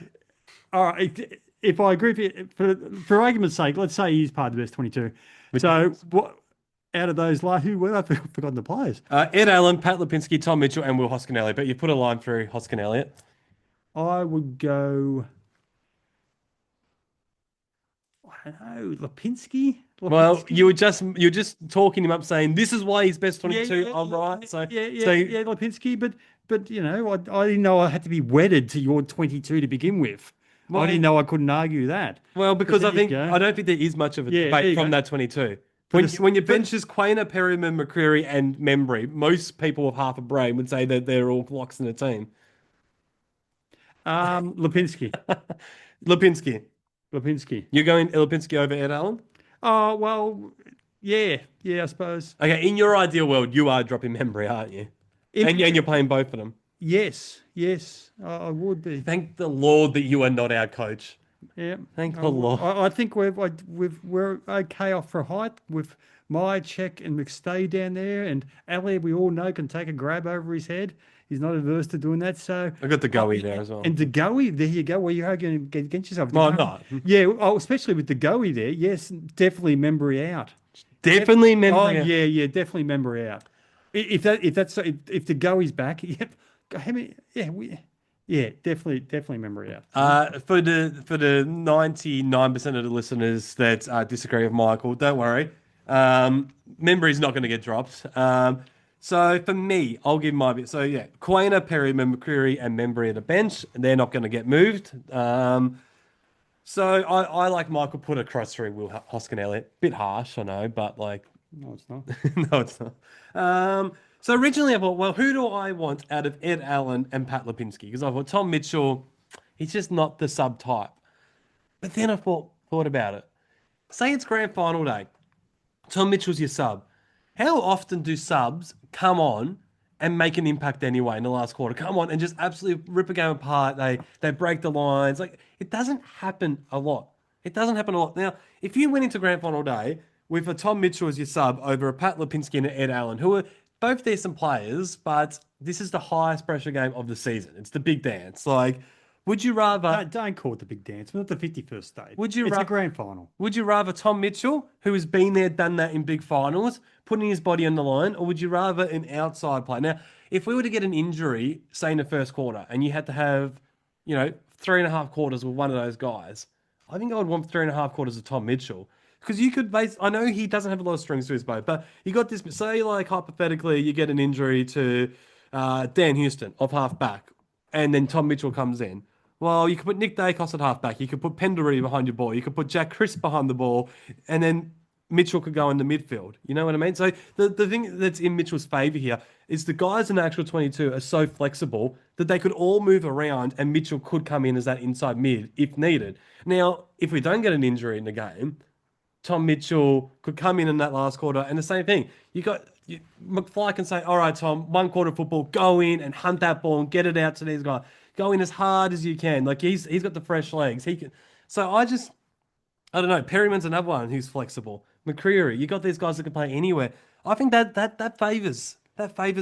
All right. If I agree with you, for argument's sake, let's say he's part of the best 22. So, what out of those, who were? I've forgotten the players. Ed Allen, Pat Lipinski, Tom Mitchell, and Will Hoskin-Elliott. But you put a line through Hoskin-Elliott. I would go. I don't know, Lipinski. Well, you're just talking him up, saying this is why he's best 22. I'm right. So Lipinski. But I didn't know I had to be wedded to your 22 to begin with. Well, I didn't know I couldn't argue that. Well, because But I there you go. don't think there is much of a Yeah, there debate you from go. that 22. For When the- your bench is Quainer, Perryman, McCreary, and Membry, most people with half a brain would say that they're all locks in the team. Lipinski. Lipinski. You're going Lipinski over Ed Allen? Oh, well, yeah, I suppose. Okay, in your ideal world, you are dropping Membry, aren't you? And you're playing both of them. Yes, I would be. Thank the Lord that you are not our coach. Yeah, Thank the Lord. I think we're okay off for height with Mychek and McStay down there, and Ali, we all know, can take a grab over his head. He's not averse to doing that. So I got the Goey there as well. And the Goey, there you go. Well, you're arguing against yourself. No, I'm not. Yeah, especially with the Goey there. Yes, definitely Membry out. Definitely Membry Oh out. yeah, definitely Membry out. If the Goey's back, yep. Definitely Membry out. For the 99% of the listeners that disagree with Michael, don't worry. Membry's not going to get dropped. So for me, I'll give my bit. So yeah, Quainer, Perryman, McCreary, and Membry at the bench. They're not going to get moved. So I like Michael put a cross through Will Hoskin-Elliott. Bit harsh, I know, but like. No, it's not. No, it's not. So originally I thought, well, who do I want out of Ed Allen and Pat Lipinski? Because I thought Tom Mitchell, he's just not the sub type. But then I thought about it. Say it's grand final day. Tom Mitchell's your sub. How often do subs come on and make an impact anyway in the last quarter? Come on and just absolutely rip a game apart. They break the lines. Like, it doesn't happen a lot. Now, if you went into grand final day with a Tom Mitchell as your sub over a Pat Lipinski and an Ed Allen, who are both decent players, but this is the highest pressure game of the season. It's the big dance. Like, would you rather... Don't call it the big dance. We're not the 51st stage. It's a grand final. Would you rather Tom Mitchell, who has been there, done that in big finals, putting his body on the line, or would you rather an outside player? Now, if we were to get an injury, say in the first quarter, and you had to have, 3.5 quarters with one of those guys, I think I would want 3.5 quarters of Tom Mitchell. Because you could I know he doesn't have a lot of strings to his bow, but you got this, say like hypothetically, you get an injury to Dan Houston off half back, and then Tom Mitchell comes in. Well, you could put Nick Dacos at half back. You could put Pendlebury behind your ball. You could put Jack Crisp behind the ball, and then Mitchell could go in the midfield. You know what I mean? So the thing that's in Mitchell's favour here is the guys in the actual 22 are so flexible that they could all move around and Mitchell could come in as that inside mid if needed. Now, if we don't get an injury in the game, Tom Mitchell could come in that last quarter, and the same thing. McFly can say, all right, Tom, 1 quarter football, go in and hunt that ball and get it out to these guys. Go in as hard as you can. Like, he's got the fresh legs. He can. So I don't know. Perryman's another one who's flexible. McCreary, you got these guys that can play anywhere. I think that favours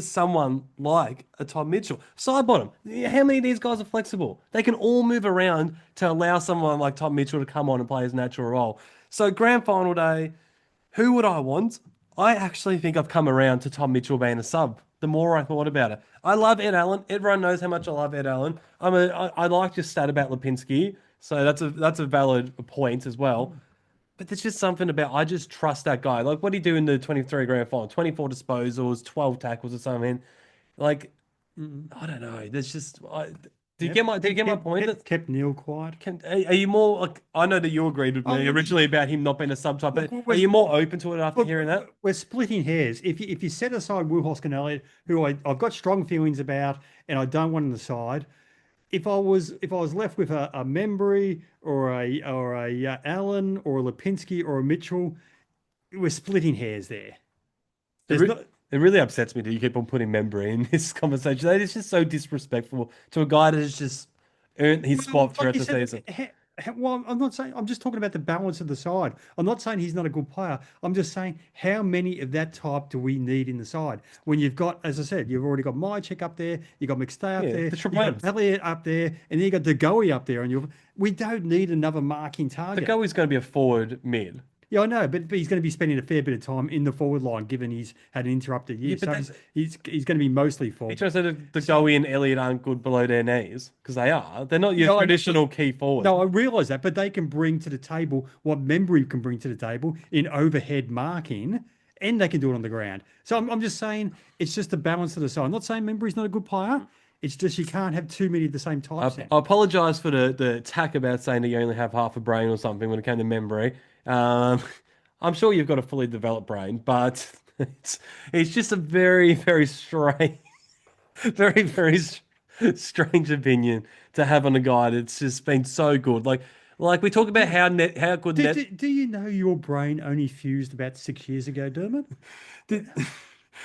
someone like a Tom Mitchell. Side bottom, how many of these guys are flexible? They can all move around to allow someone like Tom Mitchell to come on and play his natural role. So grand final day, who would I want? I actually think I've come around to Tom Mitchell being a sub. The more I thought about it, I love Ed Allen. Everyone knows how much I love Ed Allen. I like your stat about Lipinski, so that's a valid point as well. But there's just something about I just trust that guy. Like, what did he do in the 23 grand final? 24 disposals, 12 tackles or something. Like, I don't know. There's just do you get my point? Kept Neil quiet. Are you more like, I know that you agreed with me originally about him not being a sub type, but are you more open to it after hearing that? We're splitting hairs. If you set aside Will Hoskin Elliott, who I've got strong feelings about, and I don't want on the side. If I was left with a Membry or a Allen or a Lipinski or a Mitchell, we're splitting hairs there. It really upsets me that you keep on putting Membry in this conversation. It's just so disrespectful to a guy that has just earned his spot throughout the season. Well, I'm not saying, I'm just talking about the balance of the side. I'm not saying he's not a good player. I'm just saying, how many of that type do we need in the side? When you've got, as I said, you've already got Mychek up there, you've got McStay up there, you've got Elliott up there, and then you've got DeGoey up there. And we don't need another marking target. DeGoey's going to be a forward mid. Yeah, I know, but he's going to be spending a fair bit of time in the forward line, given he's had an interrupted year. Yeah, so he's going to be mostly forward. You trying to say that DeGoey and Elliott aren't good below their knees? Because they are. They're not your traditional key forward. No, I realise that, but they can bring to the table what Membry can bring to the table in overhead marking, and they can do it on the ground. So I'm just saying it's just the balance of the side. I'm not saying Membry's not a good player. It's just you can't have too many of the same types. I apologise for the attack about saying that you only have half a brain or something when it came to Membry. I'm sure you've got a fully developed brain, but it's just a very, very strange, very, very strange opinion to have on a guy that's just been so good. Like we talk about how good. Do you know your brain only fused about 6 years ago, Dermot?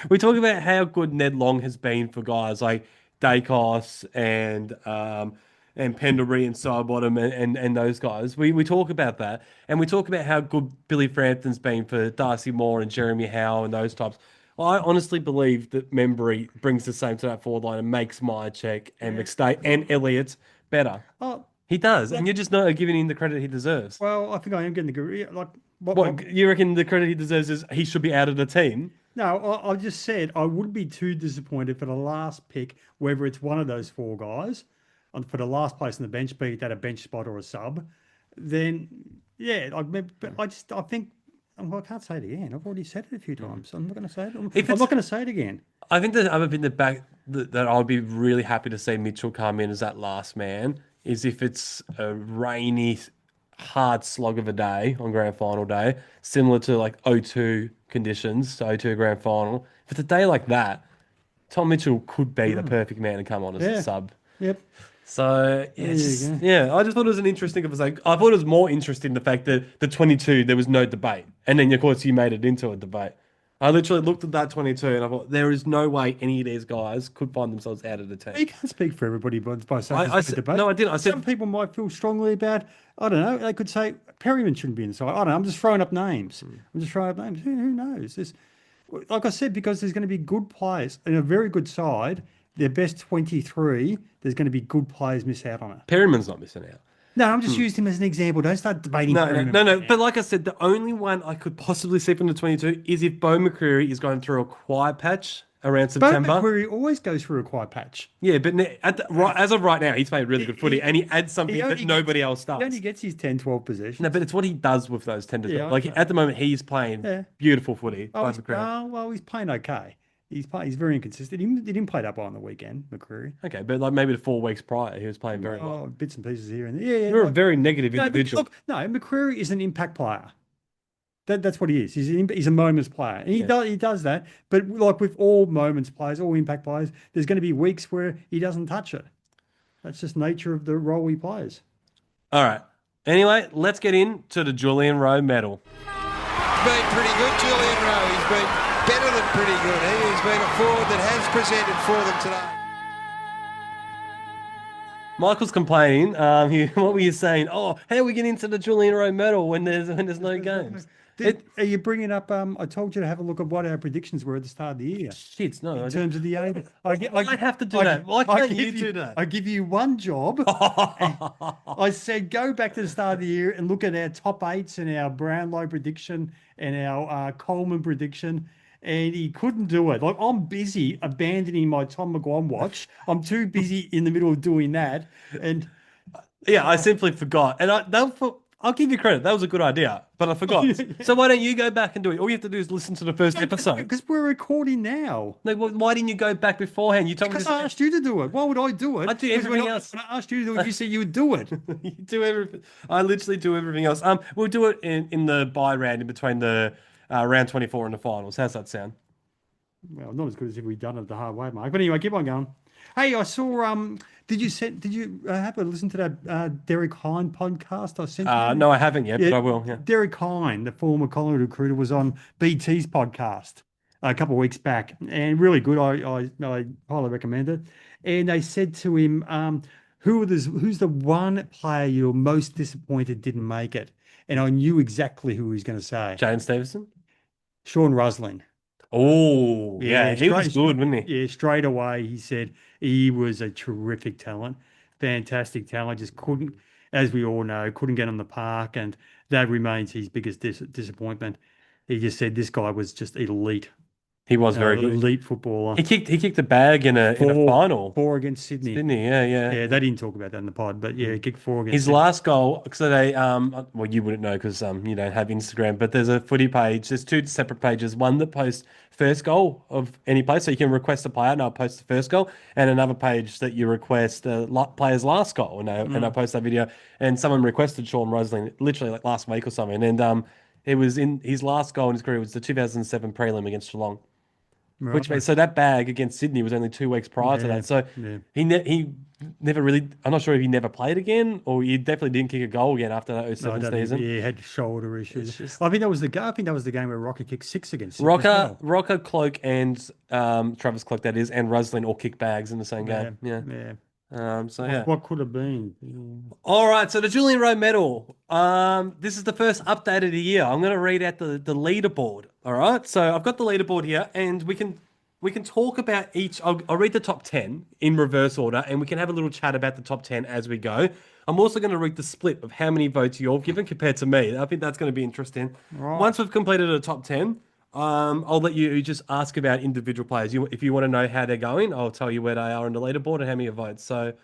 We talk about how good Ned Long has been for guys like Dacos and Pendlebury and Sidebottom and those guys. We talk about that. And we talk about how good Billy Frampton's been for Darcy Moore and Jeremy Howe and those types. Well, I honestly believe that Membry brings the same to that forward line and makes Mychek and McStay and Elliott better. Oh, he does. And you're just not giving him the credit he deserves. Well, I think I am getting the... What you reckon the credit he deserves is he should be out of the team? No, I just said I wouldn't be too disappointed for the last pick, whether it's one of those four guys, and for the last place on the bench, be that a bench spot or a sub, then yeah, I think I can't say it again. I've already said it a few times. I'm not going to say it. I'm not going to say it again. I think the other thing that I'd be really happy to see Mitchell come in as that last man is if it's a rainy, hard slog of a day on grand final day, similar to like 0-2 conditions, so 0-2 grand final. If it's a day like that, Tom Mitchell could be the perfect man to come on as a sub. Yep. So, I just thought it was an interesting conversation. I thought it was more interesting the fact that the 22, there was no debate. And then, of course, you made it into a debate. I literally looked at that 22 and I thought, there is no way any of these guys could find themselves out of the team. You can't speak for everybody by saying it's a debate. No, I didn't. I said some people might feel strongly about, I don't know, they could say Perryman shouldn't be inside. I don't know, I'm just throwing up names. Who knows? Like I said, because there's going to be good players in a very good side, their best 23, there's going to be good players miss out on it. Perryman's not missing out. No, I'm just using him as an example. Don't start debating. No. But like I said, the only one I could possibly see from the 22 is if Bo McCreary is going through a quiet patch around September. Bo McCreary always goes through a quiet patch. Yeah, but as of right now, he's played really good footy and he adds something that nobody else does. He only gets his 10, 12 possessions. No, but it's what he does with those 10 to 12. Like at the moment, he's playing beautiful footy. Well, he's playing okay. He's very inconsistent. He didn't play that well on the weekend, McCreary. Okay, but like maybe the 4 weeks prior, he was playing very well. Bits and pieces here and there. Yeah, You're a very negative individual. McCreary is an impact player. That's what he is. He's a moments player. And he does that. But like with all moments players, all impact players, there's going to be weeks where he doesn't touch it. That's just nature of the role he plays. All right. Anyway, let's get into the Julian Rowe Medal. Been pretty good, Julian Rowe. He's been better than pretty good. He's been a forward that has presented for them today. Michael's complaining. What were you saying? Oh, how are we getting into the Julian Rowe Medal when there's no games? Are you bringing up? I told you to have a look at what our predictions were at the start of the year. Shit, no. In terms of the eight, I have to do that. Why can't you do that? I give you one job. I said go back to the start of the year and look at our top eights and our Brownlow prediction and our Coleman prediction. And he couldn't do it. Like, I'm busy abandoning my Tom McGuan watch. I'm too busy in the middle of doing that. And yeah, I simply forgot. And I'll give you credit. That was a good idea, but I forgot. So why don't you go back and do it? All you have to do is listen to the first episode. Because we're recording now. No, why didn't you go back beforehand? You told me I asked you to do it. Why would I do it? I do everything else. When I asked you to do it, you said you would do it. You do everything. I literally do everything else. We'll do it in the bye round in between the round 24 and the finals. How's that sound? Well, not as good as if we'd done it the hard way, Mark. But anyway, keep on going. Hey, I saw. Did you happen to listen to that Derek Hine podcast I sent you? No, I haven't yet, but I will. Yeah. Derek Hine, the former Collingwood recruiter, was on BT's podcast a couple of weeks back, and really good. I highly recommend it. And they said to him, who's the one player you're most disappointed didn't make it? And I knew exactly who he was going to say. Jane Stevenson? Sean Rusling. Oh, yeah, he was good, wasn't he? Yeah, straight away he said he was a terrific talent, fantastic talent. Just couldn't, as we all know, couldn't get on the park, and that remains his biggest disappointment. He just said this guy was just elite. He was very good. Elite footballer. He kicked the bag in a final. 4 against Sydney. Yeah. Yeah, they didn't talk about that in the pod, but yeah, he kicked 4 against His Sydney. last goal, so they, well, you wouldn't know because you don't have Instagram, but there's a footy page. There's 2 separate pages. One that posts first goal of any player, so you can request a player, and I'll post the first goal, and another page that you request a player's last goal, and I'll post that video. And someone requested Sean Rusling literally like last week or something, and it was in his last goal in his career was the 2007 prelim against Geelong. Right. Which means, so that bag against Sydney was only 2 weeks prior to that. So he never really, I'm not sure if he never played again or he definitely didn't kick a goal again after that 07 season. Yeah, he had shoulder issues. I think that was the game where Rocker kicked 6 against Sydney. Rocker, Cloak and Travis Cloak, that is, and Rusling all kick bags in the same game. Yeah. What could have been? All right, so the Julian Rowe Medal. This is the first update of the year. I'm going to read out the leaderboard. All right, so I've got the leaderboard here, and we can talk about each. I'll read the top 10 in reverse order, and we can have a little chat about the top 10 as we go. I'm also going to read the split of how many votes you've given compared to me. I think that's going to be interesting. Right. Once we've completed the top 10. I'll let you just ask about individual players. If you want to know how they're going, I'll tell you where they are on the leaderboard and how many votes. So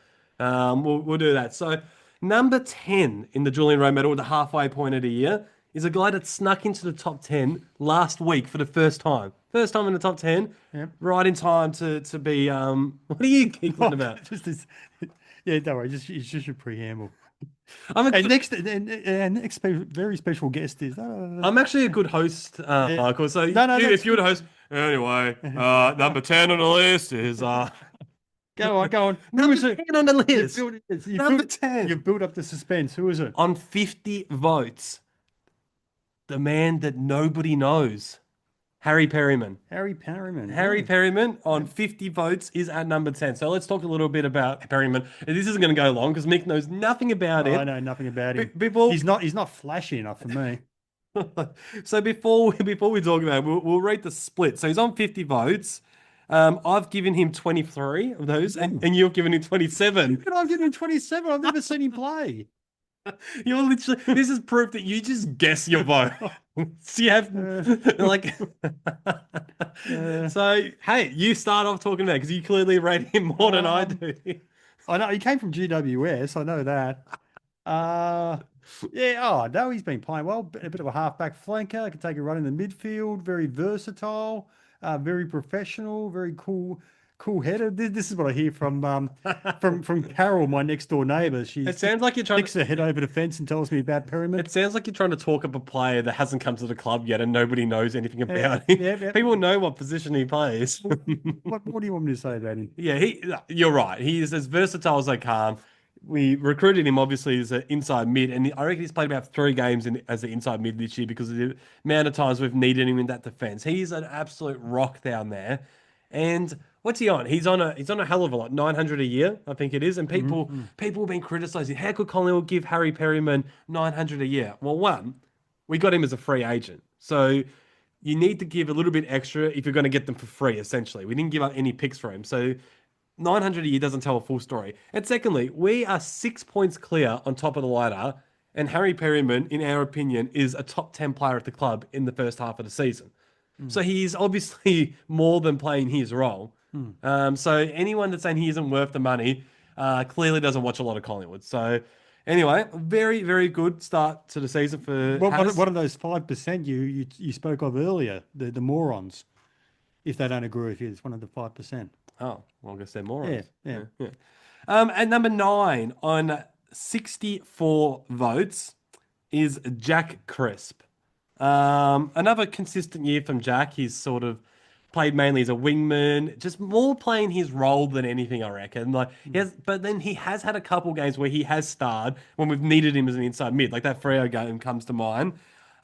we'll do that. So number 10 in the Julian Rowe Medal, the halfway point of the year, is a guy that snuck into the top 10 last week for the first time. First time in the top 10, right in time to be... what are you giggling about? Yeah, don't worry. It's just your preamble. Our next very special guest is. I'm actually a good host, Michael. So if you were the host, anyway, number 10 on the list is. Go on. Number 10 on the list. Number 10. You've built up the suspense. Who is it? On 50 votes, the man that nobody knows, Harry Perryman. Harry Perryman on 50 votes is at number 10. So let's talk a little bit about Perryman. This isn't going to go long because Mick knows nothing about him. I know nothing about him. He's not flashy enough for me. So before we talk about it, we'll rate the split. So he's on 50 votes. I've given him 23 of those, and you've given him 27. And I've given him 27. I've never seen him play. You're literally. This is proof that you just guess your vote. So you have So hey, you start off talking about because you clearly rate him more than I do. I know he came from GWS. I know that. No, he's been playing well. A bit of a halfback flanker. Can take a run in the midfield. Very versatile. Very professional. Very cool. cool head. This is what I hear from Carol, my next door neighbour. She It sounds like you're trying sticks her head over the fence and tells me about Perryman. It sounds like you're trying to talk up a player that hasn't come to the club yet and nobody knows anything about him. yeah. People know what position he plays. What do you want me to say about him? Yeah, you're right. He is as versatile as they can. We recruited him obviously as an inside mid, and I reckon he's played about 3 games as an inside mid this year because of the amount of times we've needed him in that defense. He's an absolute rock down there. And what's he on? He's on a hell of a lot, 900 a year, I think it is. And people have been criticising, how could Collingwood give Harry Perryman 900 a year? Well, one, we got him as a free agent. So you need to give a little bit extra if you're going to get them for free, essentially. We didn't give up any picks for him. So 900 a year doesn't tell a full story. And secondly, we are 6 points clear on top of the ladder, and Harry Perryman, in our opinion, is a top 10 player at the club in the first half of the season. So he's obviously more than playing his role. So anyone that's saying he isn't worth the money clearly doesn't watch a lot of Collingwood. So anyway, very, very good start to the season for What are those 5% you spoke of earlier, the morons, if they don't agree with you? It's one of the 5%. Oh, well, I guess they're morons. Yeah. At number 9 on 64 votes is Jack Crisp. Another consistent year from Jack. He's sort of played mainly as a wingman, just more playing his role than anything, I reckon. But then he has had a couple games where he has starred when we've needed him as an inside mid, like that Freo game comes to mind.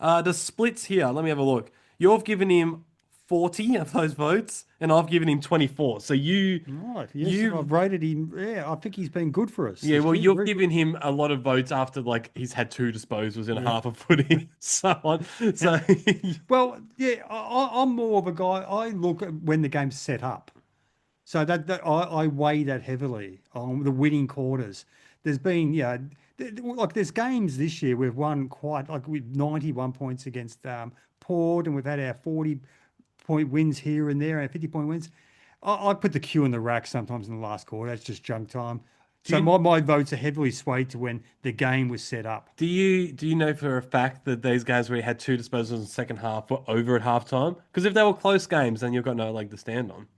The splits here, let me have a look. You've given him 40 of those votes, and I've given him 24. So Right, yes, I've rated him. Yeah, I think he's been good for us. Yeah, well, you've given him a lot of votes after he's had 2 disposals in half a footy, so on. So, well, yeah, I'm more of a guy. I look at when the game's set up, so that I weigh that heavily on the winning quarters. There's been, there's games this year we've won with 91 points against Port, and we've had our 40-point wins here and there, and 50-point wins. I put the Q in the rack sometimes in the last quarter. That's just junk time. So my votes are heavily swayed to when the game was set up. Do you know for a fact that these games where he had 2 disposals in the second half were over at halftime? Because if they were close games, then you've got no leg to stand on.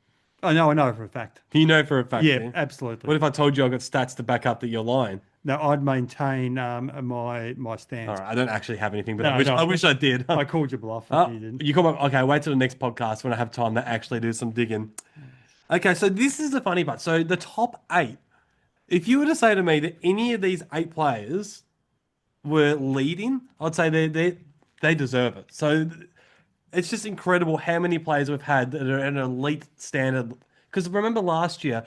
I know for a fact. You know for a fact? Yeah, absolutely. What if I told you I got stats to back up that you're lying? No, I'd maintain my stance. All right, I don't actually have anything, but I wish I did. I called your bluff. You didn't. You call okay, wait till the next podcast when I have time to actually do some digging. Okay, so this is the funny part. So the top 8, if you were to say to me that any of these 8 players were leading, I'd say they deserve it. So it's just incredible how many players we've had that are at an elite standard. Because remember last year,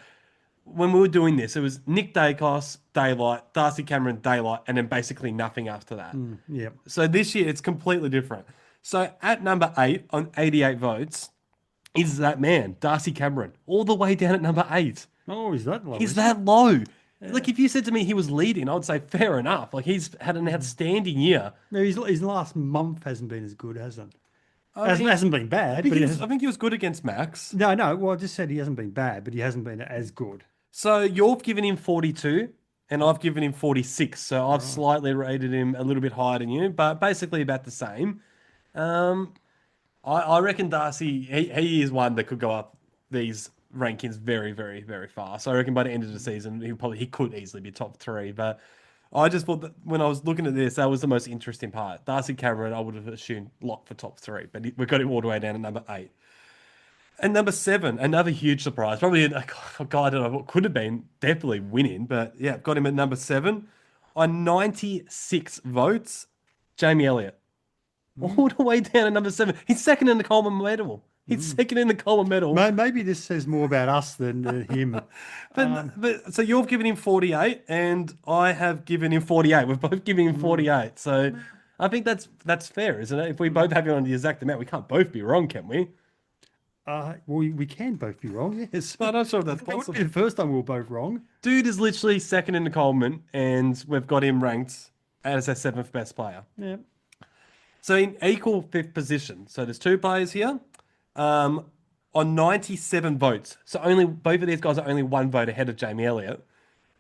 when we were doing this, it was Nick Dacos, Daylight, Darcy Cameron, Daylight, and then basically nothing after that. Yeah. So this year, it's completely different. So at number 8 on 88 votes is that man, Darcy Cameron, all the way down at number 8. Oh, is that low? He's that low. Yeah. If you said to me he was leading, I would say fair enough. He's had an outstanding year. No, his last month hasn't been as good, hasn't it? Hasn't been bad. I think he was good against Max. No. Well, I just said he hasn't been bad, but he hasn't been as good. So you've given him 42, and I've given him 46. So I've slightly rated him a little bit higher than you, but basically about the same. I reckon Darcy, he is one that could go up these rankings very, very, very fast. So I reckon by the end of the season, he could easily be top 3. But I just thought that when I was looking at this, that was the most interesting part. Darcy Cameron, I would have assumed locked for top 3, but we've got him all the way down at number 8. And number 7, another huge surprise. Probably a guy I don't know what could have been definitely winning, but yeah, got him at number 7 on 96 votes. Jamie Elliott, all the way down at number 7. He's second in the Coleman Medal. Second in the Coleman Medal. Maybe this says more about us than him. But so you've given him 48, and I have given him 48. We've both given him 48. So I think that's fair, isn't it? If we both have it on the exact amount, we can't both be wrong, can we? We can both be wrong, yes. I'm not sure if that's possible. It wouldn't be the first time we were both wrong. Dude is literally second in the Coleman, and we've got him ranked as our 7th best player. Yeah. So in equal 5th position. So there's 2 players here on 97 votes. So both of these guys are only 1 vote ahead of Jamie Elliott.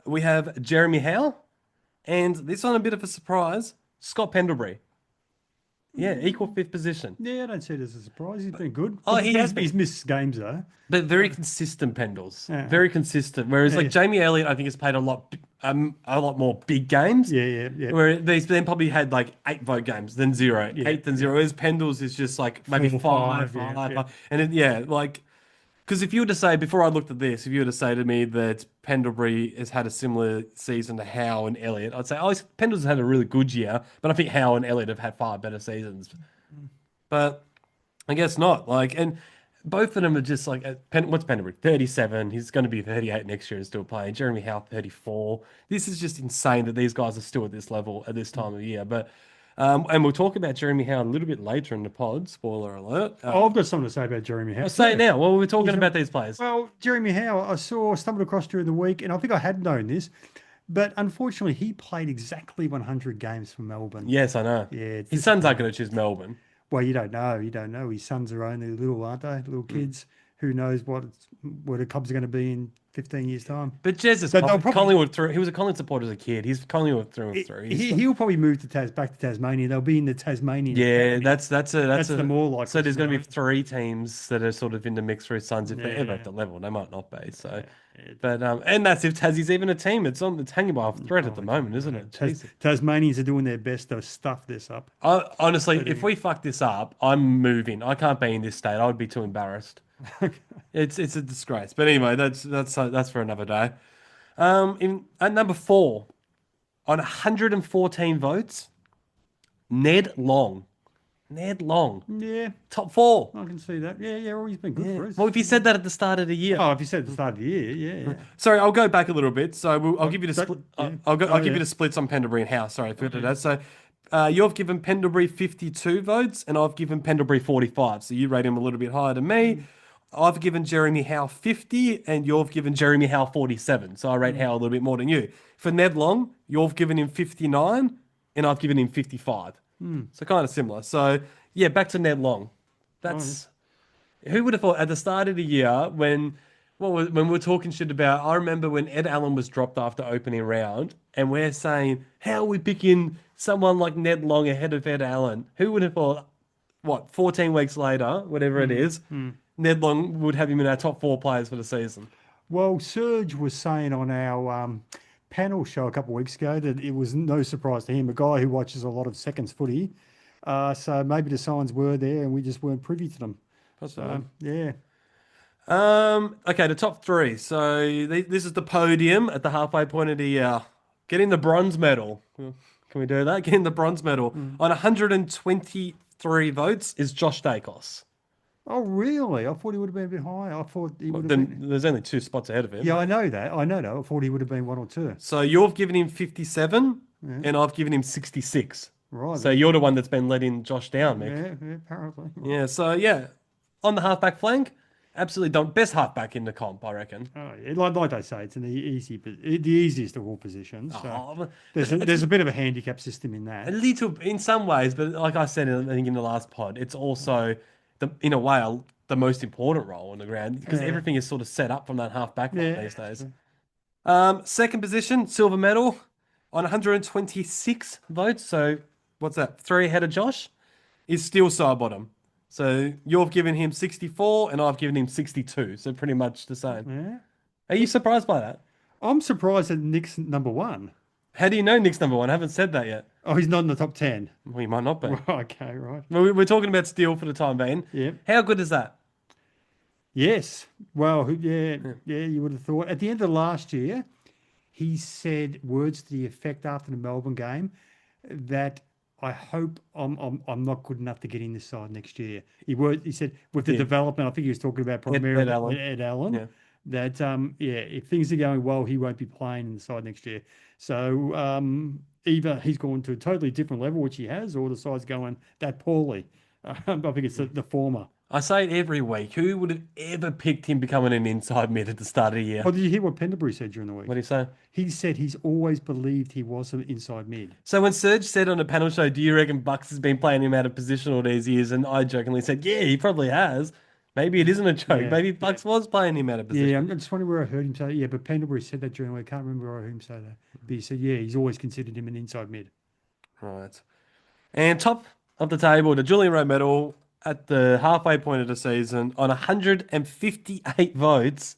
We have Jeremy Howe, and this one a bit of a surprise, Scott Pendlebury. Yeah, equal fifth position. Yeah, I don't see it as a surprise. He's been good. Oh, But he has been. he's missed games though. But very consistent Pendles. Yeah. Very consistent. Whereas like Jamie Elliott, I think has played a lot more big games. Yeah. Where they've then probably had like 8 vote games, then 0, 8, then 0. Whereas Pendles is just like maybe 5. And it, because if you were to say, before I looked at this, if you were to say to me that Pendlebury has had a similar season to Howe and Elliott, I'd say, Pendles has had a really good year, but I think Howe and Elliott have had far better seasons. But I guess not. And both of them are just like, what's Pendlebury? 37. He's going to be 38 next year and still playing. Jeremy Howe, 34. This is just insane that these guys are still at this level at this time of year. But and we'll talk about Jeremy Howe a little bit later in the pod. Spoiler alert. I've got something to say about Jeremy Howe. I'll say it now. Well, we're talking about these players. Well, Jeremy Howe, I stumbled across during the week, and I think I had known this, but unfortunately, he played exactly 100 games for Melbourne. Yes, I know. Yeah, His sons aren't going to choose Melbourne. Well, you don't know. You don't know. His sons are only little, aren't they? Little kids. Who knows what the Cubs are going to be in 15 years' time. But Jez is Collingwood through. He was a Collingwood supporter as a kid. He's Collingwood through and through. He'll probably move to back to Tasmania. They'll be in the Tasmanian. Yeah, Academy. that's the more likely. So there's going to be 3 teams that are sort of in the mix for his sons if they're ever at the level. They might not be. So, but and that's if Tassie's even a team. It's hanging by a thread at the moment, isn't it? Tasmanians are doing their best to stuff this up. Honestly, if we fuck this up, I'm moving. I can't be in this state. I would be too embarrassed. It's a disgrace. But anyway, that's for another day. At number 4, on 114 votes, Ned Long. Yeah. Top 4. I can see that. Yeah, well, he's been good for us. Well, if you said that at the start of the year. Oh, if you said at the start of the year, yeah. Sorry, I'll go back a little bit. So I'll give you the split. yeah. I'll give you the splits on Pendlebury and Howe. Sorry, I forgot that. So you've given Pendlebury 52 votes, and I've given Pendlebury 45. So you rate him a little bit higher than me. I've given Jeremy Howe 50, and you've given Jeremy Howe 47. So I rate Howe a little bit more than you. For Ned Long, you've given him 59, and I've given him 55. So kind of similar. So yeah, back to Ned Long. That's who would have thought at the start of the year when we're talking shit about. I remember when Ed Allen was dropped after opening round, and we're saying, how are we picking someone like Ned Long ahead of Ed Allen? Who would have thought? 14 weeks later, whatever it is. Ned Long would have him in our top 4 players for the season. Well, Serge was saying on our panel show a couple of weeks ago that it was no surprise to him, a guy who watches a lot of seconds footy. So maybe the signs were there and we just weren't privy to them. So, yeah. Okay, the top 3. So this is the podium at the halfway point of the year. Getting the bronze medal. Can we do that? Getting the bronze medal. On 123 votes is Josh Dacos. Oh, really? I thought he would have been a bit higher. I thought he would have been... There's only 2 spots ahead of him. Yeah, I know that. I thought he would have been 1 or 2. So you've given him 57, and I've given him 66. Right. So you're the one that's been letting Josh down, Mick. Yeah, apparently. Yeah, so yeah. On the halfback flank, absolutely best halfback in the comp, I reckon. Oh, yeah. Like they say, it's the easiest of all positions. So there's a bit of a handicap system in that. A little, in some ways, but like I said, I think in the last pod, it's also... in a way, the most important role on the ground because everything is sort of set up from that half-back these days. Second position, silver medal on 126 votes. So what's that? 3 ahead of Josh is still side bottom. So you've given him 64 and I've given him 62. So pretty much the same. Yeah. Are you surprised by that? I'm surprised that Nick's number 1. How do you know Nick's number 1? I haven't said that yet. Oh, he's not in the top 10. Well, he might not be. Okay, right. Well, we're talking about Steele for the time being. Yeah. How good is that? Yes. Well, yeah, you would have thought. At the end of last year, he said words to the effect after the Melbourne game that I hope I'm not good enough to get in this side next year. He said with the development, I think he was talking about primarily Ed Allen. That if things are going well, he won't be playing in the side next year. So either he's gone to a totally different level, which he has, or the side's going that poorly. I think it's the former. I say it every week. Who would have ever picked him becoming an inside mid at the start of the year? Well, did you hear what Pendlebury said during the week? What did he say? He said he's always believed he was an inside mid. So when Serge said on the panel show, do you reckon Bucks has been playing him out of position all these years? And I jokingly said, yeah, he probably has. Maybe it isn't a joke. Yeah. Maybe Bucks was playing him out of position. Yeah, I'm just wondering where I heard him say. Yeah, but Pendlebury said that during the week. I can't remember where I heard him say that. But he said, yeah, he's always considered him an inside mid. Right. And top of the table, the Julian Rowe Medal at the halfway point of the season on 158 votes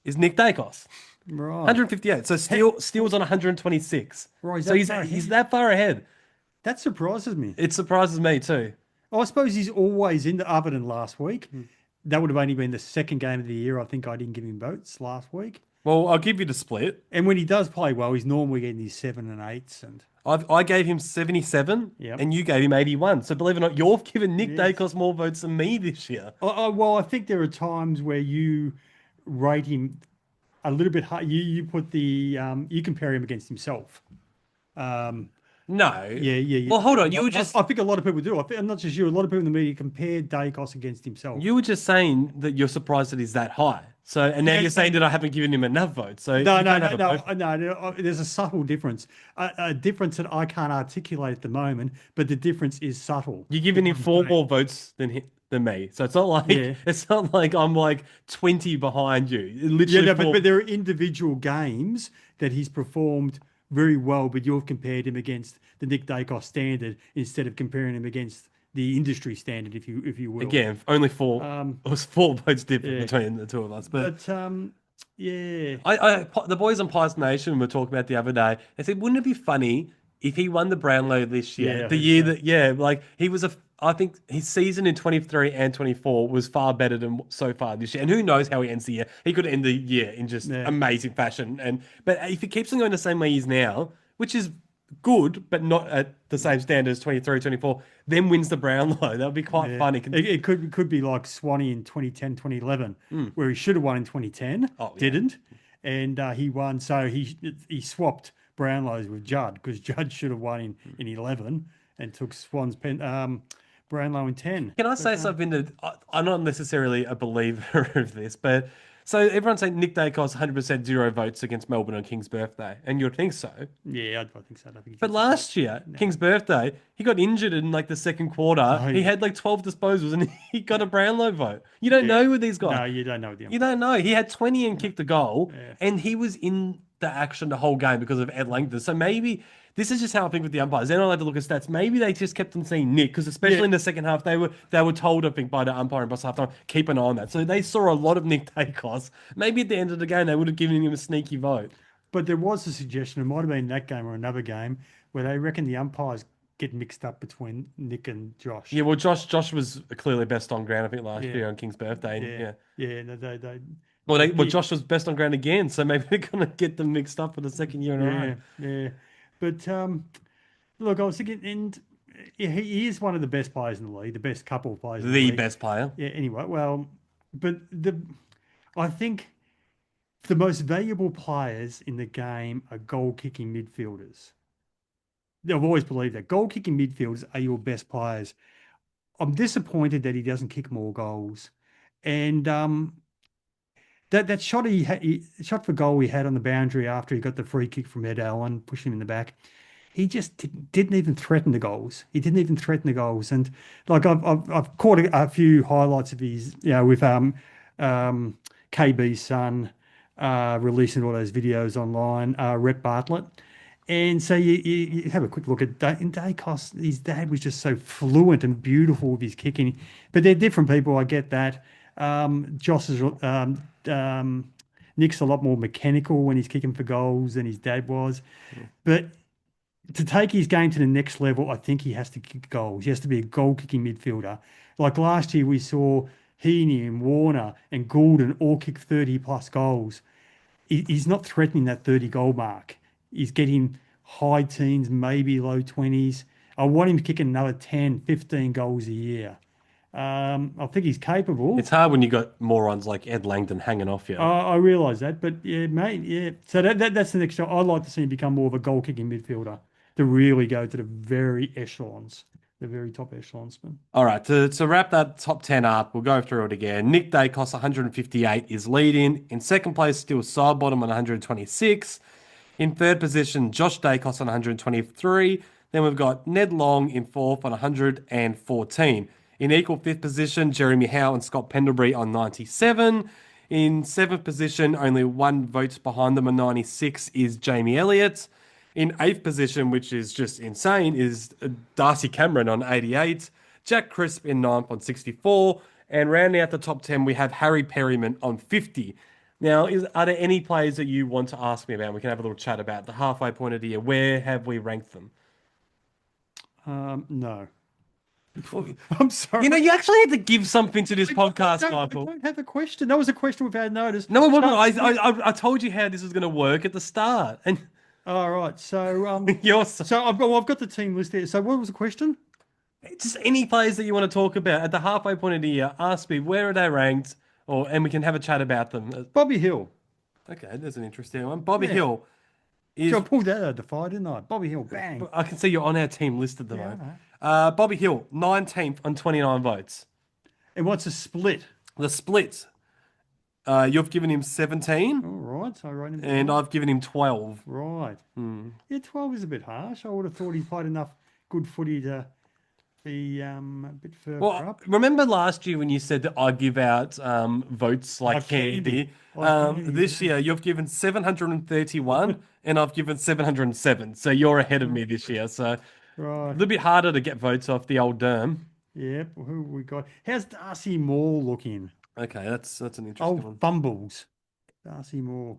is Nick Dacos. Right. 158. So Steele's on 126. Right, So he's that far ahead. That surprises me. It surprises me too. I suppose he's always in the other than last week. That would have only been the second game of the year. I think I didn't give him votes last week. Well, I'll give you the split. And when he does play well, he's normally getting his 7 and 8s. And I gave him 77 Yep. and you gave him 81. So believe it or not, you've given Nick Dacos more votes than me this year. well, I think there are times where you rate him a little bit high. You put the you compare him against himself. No. Yeah. Well, hold on. You I were just think a lot of people do. I'm not just you. A lot of people in the media compare Dacos against himself. you were just saying that you're surprised that he's that high. So and now Yeah, you're saying that I haven't given him enough votes. So No, you can't have a vote. no. There's a subtle difference, a difference that I can't articulate at the moment. But the difference is subtle. You're giving him 4 more votes than me. So it's not like it's not like I'm like 20 behind you. Literally, but there are individual games that he's performed very well, but you've compared him against the Nick Dacos standard instead of comparing him against the industry standard, if you will. again only 4. It was 4 votes different between the two of us. But yeah, the boys on Pies Nation were talking about the other day. They said, wouldn't it be funny if he won the Brownlow this year? Yeah, the year that, like he was I think his season in 23 and 24 was far better than so far this year. And who knows how he ends the year? He could end the year in just amazing fashion. But if he keeps on going the same way he is now, which is good, but not at the same standard as 23, 24, then wins the Brownlow. That would be quite funny. It could be like Swanee in 2010, 2011, where he should have won in 2010, didn't, and he won. So he swapped Brownlows with Judd because Judd should have won in 11 and took Swan's Brownlow in 10. Can I say something that I'm not necessarily a believer of this, but so everyone's saying Nick Dacos 100% 0 votes against Melbourne on King's birthday, and you'd think so. Yeah, I think so. But last year, King's birthday, he got injured in like the second quarter. He had like 12 disposals and he got a Brownlow vote. You don't know with these guys. No, you don't know them. You don't know. He had 20 and kicked a goal, and he was in the action the whole game because of Ed Langdon. So maybe this is just how I think with the umpires. They're not allowed to look at stats. Maybe they just kept on saying Nick, because especially in the second half, they were told, I think, by the umpire and boss halftime, keep an eye on that. So they saw a lot of Nick Dacos. Maybe at the end of the game, they would have given him a sneaky vote. But there was a suggestion, it might have been that game or another game, where they reckon the umpires get mixed up between Nick and Josh. Yeah, well, Josh was clearly best on ground, I think, last year on King's birthday. Josh was best on ground again, so maybe they're going to get them mixed up for the second year in a row. Yeah. But look, I was thinking, and he is one of the best players in the league, the best couple of players in the league. The best player. Yeah, anyway, well, but I think the most valuable players in the game are goal-kicking midfielders. I've always believed that. Goal-kicking midfielders are your best players. I'm disappointed that he doesn't kick more goals. And that shot shot for goal he had on the boundary after he got the free kick from Ed Allen, pushing him in the back. He just didn't even threaten the goals. He didn't even threaten the goals. And like I've caught a few highlights of his, with KB's son releasing all those videos online, Rhett Bartlett. And so you have a quick look at Dacos. His dad was just so fluent and beautiful with his kicking. But they're different people. I get that. Josh is Nick's a lot more mechanical when he's kicking for goals than his dad was. But to take his game to the next level, I think he has to kick goals. He has to be a goal-kicking midfielder. Like last year, we saw Heaney and Warner and Goulden all kick 30-plus goals. He's not threatening that 30-goal mark. He's getting high teens, maybe low 20s. I want him to kick another 10, 15 goals a year. I think he's capable. It's hard when you got morons like Ed Langdon hanging off you. I realise that, but yeah, mate, yeah. So that's the next job. I'd like to see him become more of a goal-kicking midfielder to really go to the very echelons, the very top echelons. All right, to wrap that top 10 up, we'll go through it again. Nick Dacos, 158, is leading. In second place, still Sidebottom on 126. In third position, Josh Dacos on 123. Then we've got Ned Long in fourth on 114. In equal fifth position, Jeremy Howe and Scott Pendlebury on 97. In seventh position, only one vote behind them on 96 is Jamie Elliott. In 8th position, which is just insane, is Darcy Cameron on 88, Jack Crisp in 9th on 64, and rounding out the top 10, we have Harry Perryman on 50. Now, are there any players that you want to ask me about? We can have a little chat about the halfway point of the year. Where have we ranked them? No. I'm sorry. You know, you actually had to give something to this podcast, I Michael. don't have a question. That was a question we've had noticed. No, it wasn't. I told you how this was going to work at the start. And All right. So, I've got the team list here. So what was the question? just any players that you want to talk about at the halfway point of the year, ask me where are they ranked, and we can have a chat about them. Bobby Hill. Okay, there's an interesting one. Bobby Yeah. Hill is. So I pulled that out of the fire, didn't I? Bobby Hill, bang. I can see you're on our team list at the moment. Bobby Hill, 19th on 29 votes. And what's a split? The split. You've given him 17, All right. So I wrote him and down. I've given him 12. Right. Yeah, 12 is a bit harsh. I would have thought he played enough good footy to be a bit further Well, up. remember last year when you said that I give out votes like candy? This year, you've given 731, and I've given 707. So you're ahead of me this year. So a Right. little bit harder to get votes off the old Derm. Yep. Who we got? How's Darcy Moore looking? Okay, that's an interesting Oh, one. fumbles. Darcy Moore.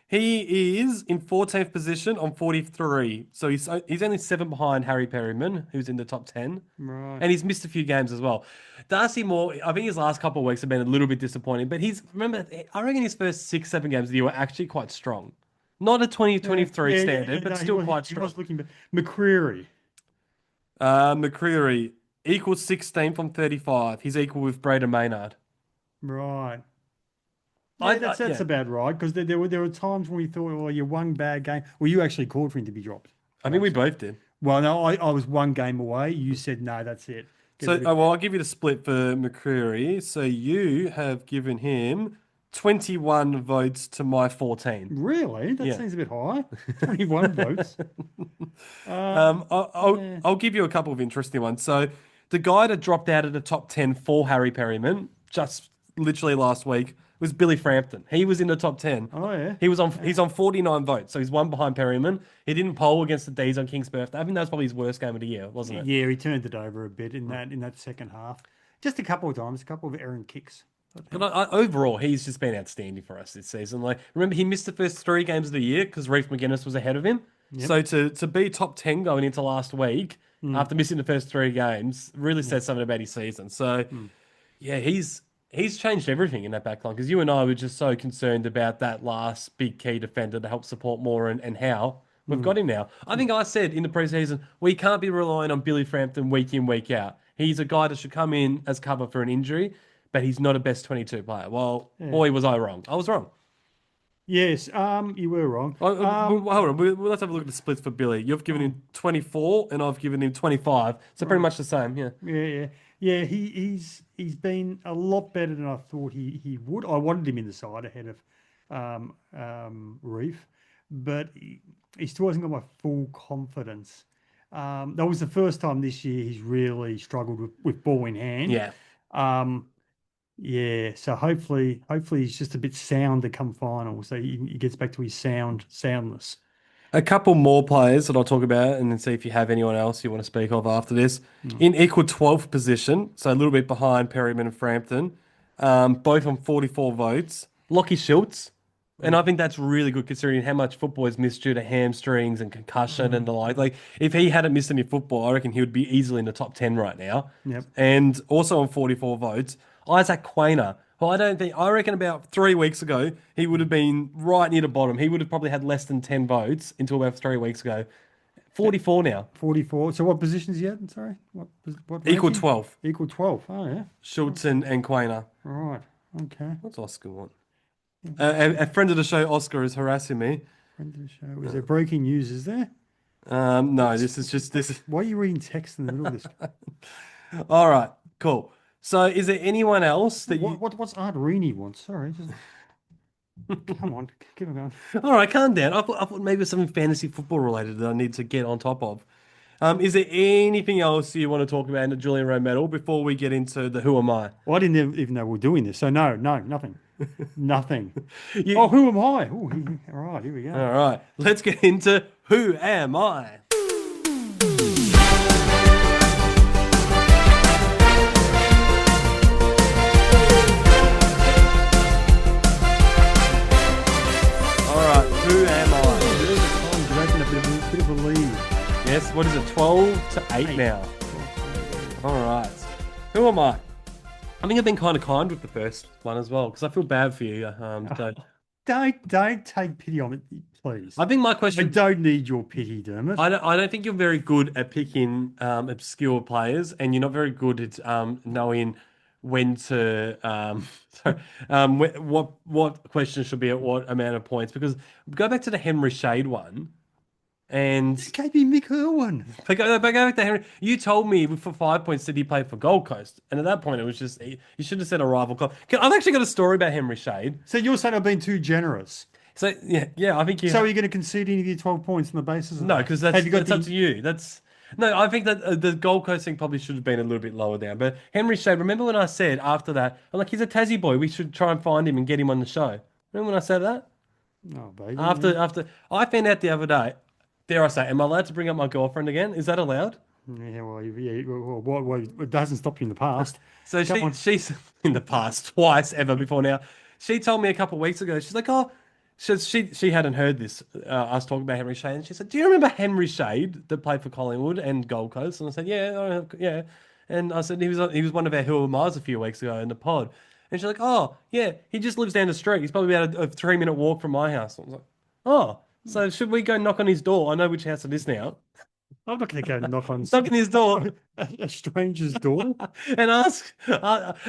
He is in 14th position on 43. So he's only 7 behind Harry Perryman, who's in the top 10. Right. And he's missed a few games as well. Darcy Moore, I think his last couple of weeks have been a little bit disappointing, but I reckon his first 6-7 games of the year were actually quite strong. Not a 2023 standard, but still quite strong. He was looking, but McCreary. McCreary equals 16th on 35. He's equal with Braden Maynard. Right. Yeah, that's about right, because there were times when we thought, well, you one bad game. Well, you actually called for him to be dropped. I think we both did. Well, no, I was one game away. You said, no, that's it. I'll give you the split for McCreary. So you have given him 21 votes to my 14. Really? That Yeah. seems a bit high. 21 votes. I'll give you a couple of interesting ones. So the guy that dropped out of the top 10 for Harry Perryman, just literally last week, was Billy Frampton. He was in the top 10. Oh, yeah. He's on 49 votes, so he's one behind Perryman. He didn't poll against the D's on King's birthday. I think that was probably his worst game of the year, wasn't it? Yeah, he turned it over a bit in that second half. Just a couple of times, a couple of errant kicks. But overall, he's just been outstanding for us this season. Like, remember, he missed the first 3 games of the year because Reece McGuinness was ahead of him. Yep. So to be top 10 going into last week after missing the first 3 games really says something about his season. So, yeah, he's changed everything in that back line, because you and I were just so concerned about that last big key defender to help support more and how. We've got him now. I think I said in the preseason, we can't be relying on Billy Frampton week in, week out. He's a guy that should come in as cover for an injury, but he's not a best 22 player. Well, boy, was I wrong. I was wrong. Yes, you were wrong. Hold on. Let's have a look at the splits for Billy. You've given him 24 and I've given him 25. So pretty much the same, yeah. Yeah, he's been a lot better than I thought he would. I wanted him in the side ahead of Reef, but he still hasn't got my full confidence. That was the first time this year he's really struggled with ball in hand. Yeah. Yeah, so hopefully he's just a bit sound to come final, so he gets back to his soundness. A couple more players that I'll talk about and then see if you have anyone else you want to speak of after this. In equal 12th position, so a little bit behind Perryman and Frampton, both on 44 votes, Lockie Schultz. And I think that's really good considering how much football is missed due to hamstrings and concussion and the like. Like, if he hadn't missed any football, I reckon he would be easily in the top 10 right now. Yep. And also on 44 votes, Isaac Quainer. Well, I reckon about 3 weeks ago, he would have been right near the bottom. He would have probably had less than 10 votes until about 3 weeks ago. 44 now. 44. So what position is he at? Sorry? What Equal ranking? 12. Equal 12. Oh, yeah. Schultz and Quainer. Right. Okay. What's Oscar want? A friend of the show, Oscar, is harassing me. Friend of the show. Is there breaking news? Is there? No, this is. Why are you reading text in the middle of this? All right, cool. So, is there anyone else that What's Art Reaney want? Sorry. Come on, keep on going. All right, calm down. I thought maybe something fantasy football related that I need to get on top of. Is there anything else you want to talk about in the Julian Rowe Medal before we get into the Who Am I? Well, I didn't even know we were doing this. So no, nothing. Nothing. You- Oh, who am I? Oh, all right, here we go. All right, let's get into Who Am I? All right, who am I? You're opening a bit of a lead. Yes, what is it? 12-8 now. All right, who am I? I think I've been kind of kind with the first one as well because I feel bad for you. So Don't take pity on me, please. I think my I question. don't need your pity, Dermot. I don't think you're very good at picking obscure players, and you're not very good at knowing when to what questions should be at what amount of points. Because go back to the Henry Shade one, and This can't be Mick Irwin. but go back to Henry. You told me for 5 points that he played for Gold Coast, and at that point it was just you should have said a rival club. I've actually got a story about Henry Shade. So you're saying I've been too generous. So yeah, I think you. So are you going to concede any of your 12 points on the basis of No, that? because Have you got that's up to you. I think that the Gold Coast thing probably should have been a little bit lower down. But Henry Shade, remember when I said after that, I'm like, he's a Tassie boy. We should try and find him and get him on the show. Remember when I said that? Oh, baby. After I found out the other day, dare I say, am I allowed to bring up my girlfriend again? Is that allowed? Yeah, well, it doesn't stop you in the past. So Come on. she's in the past twice ever before now. She told me a couple of weeks ago. She's like, oh. She hadn't heard this, us talking about Henry Shade, and she said, do you remember Henry Shade that played for Collingwood and Gold Coast? And I said, yeah. And I said, he was one of our Who Am I's a few weeks ago in the pod. And she's like, oh, yeah, he just lives down the street. He's probably about a 3-minute walk from my house. I was like, oh, so should we go knock on his door? I know which house it is now. I'm not going to go knock on Knock on his door a stranger's door. and ask.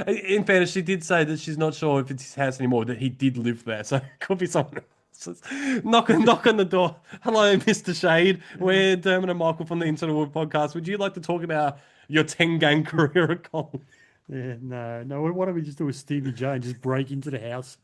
In fairness, she did say that she's not sure if it's his house anymore, that he did live there. So it could be someone else. Knock on the door. Hello, Mr. Shade. We're Dermot and Michael from the Into the Wood podcast. Would you like to talk about your 10-game career at Collingwood? Yeah, no. Why don't we just do a Stevie J and just break into the house?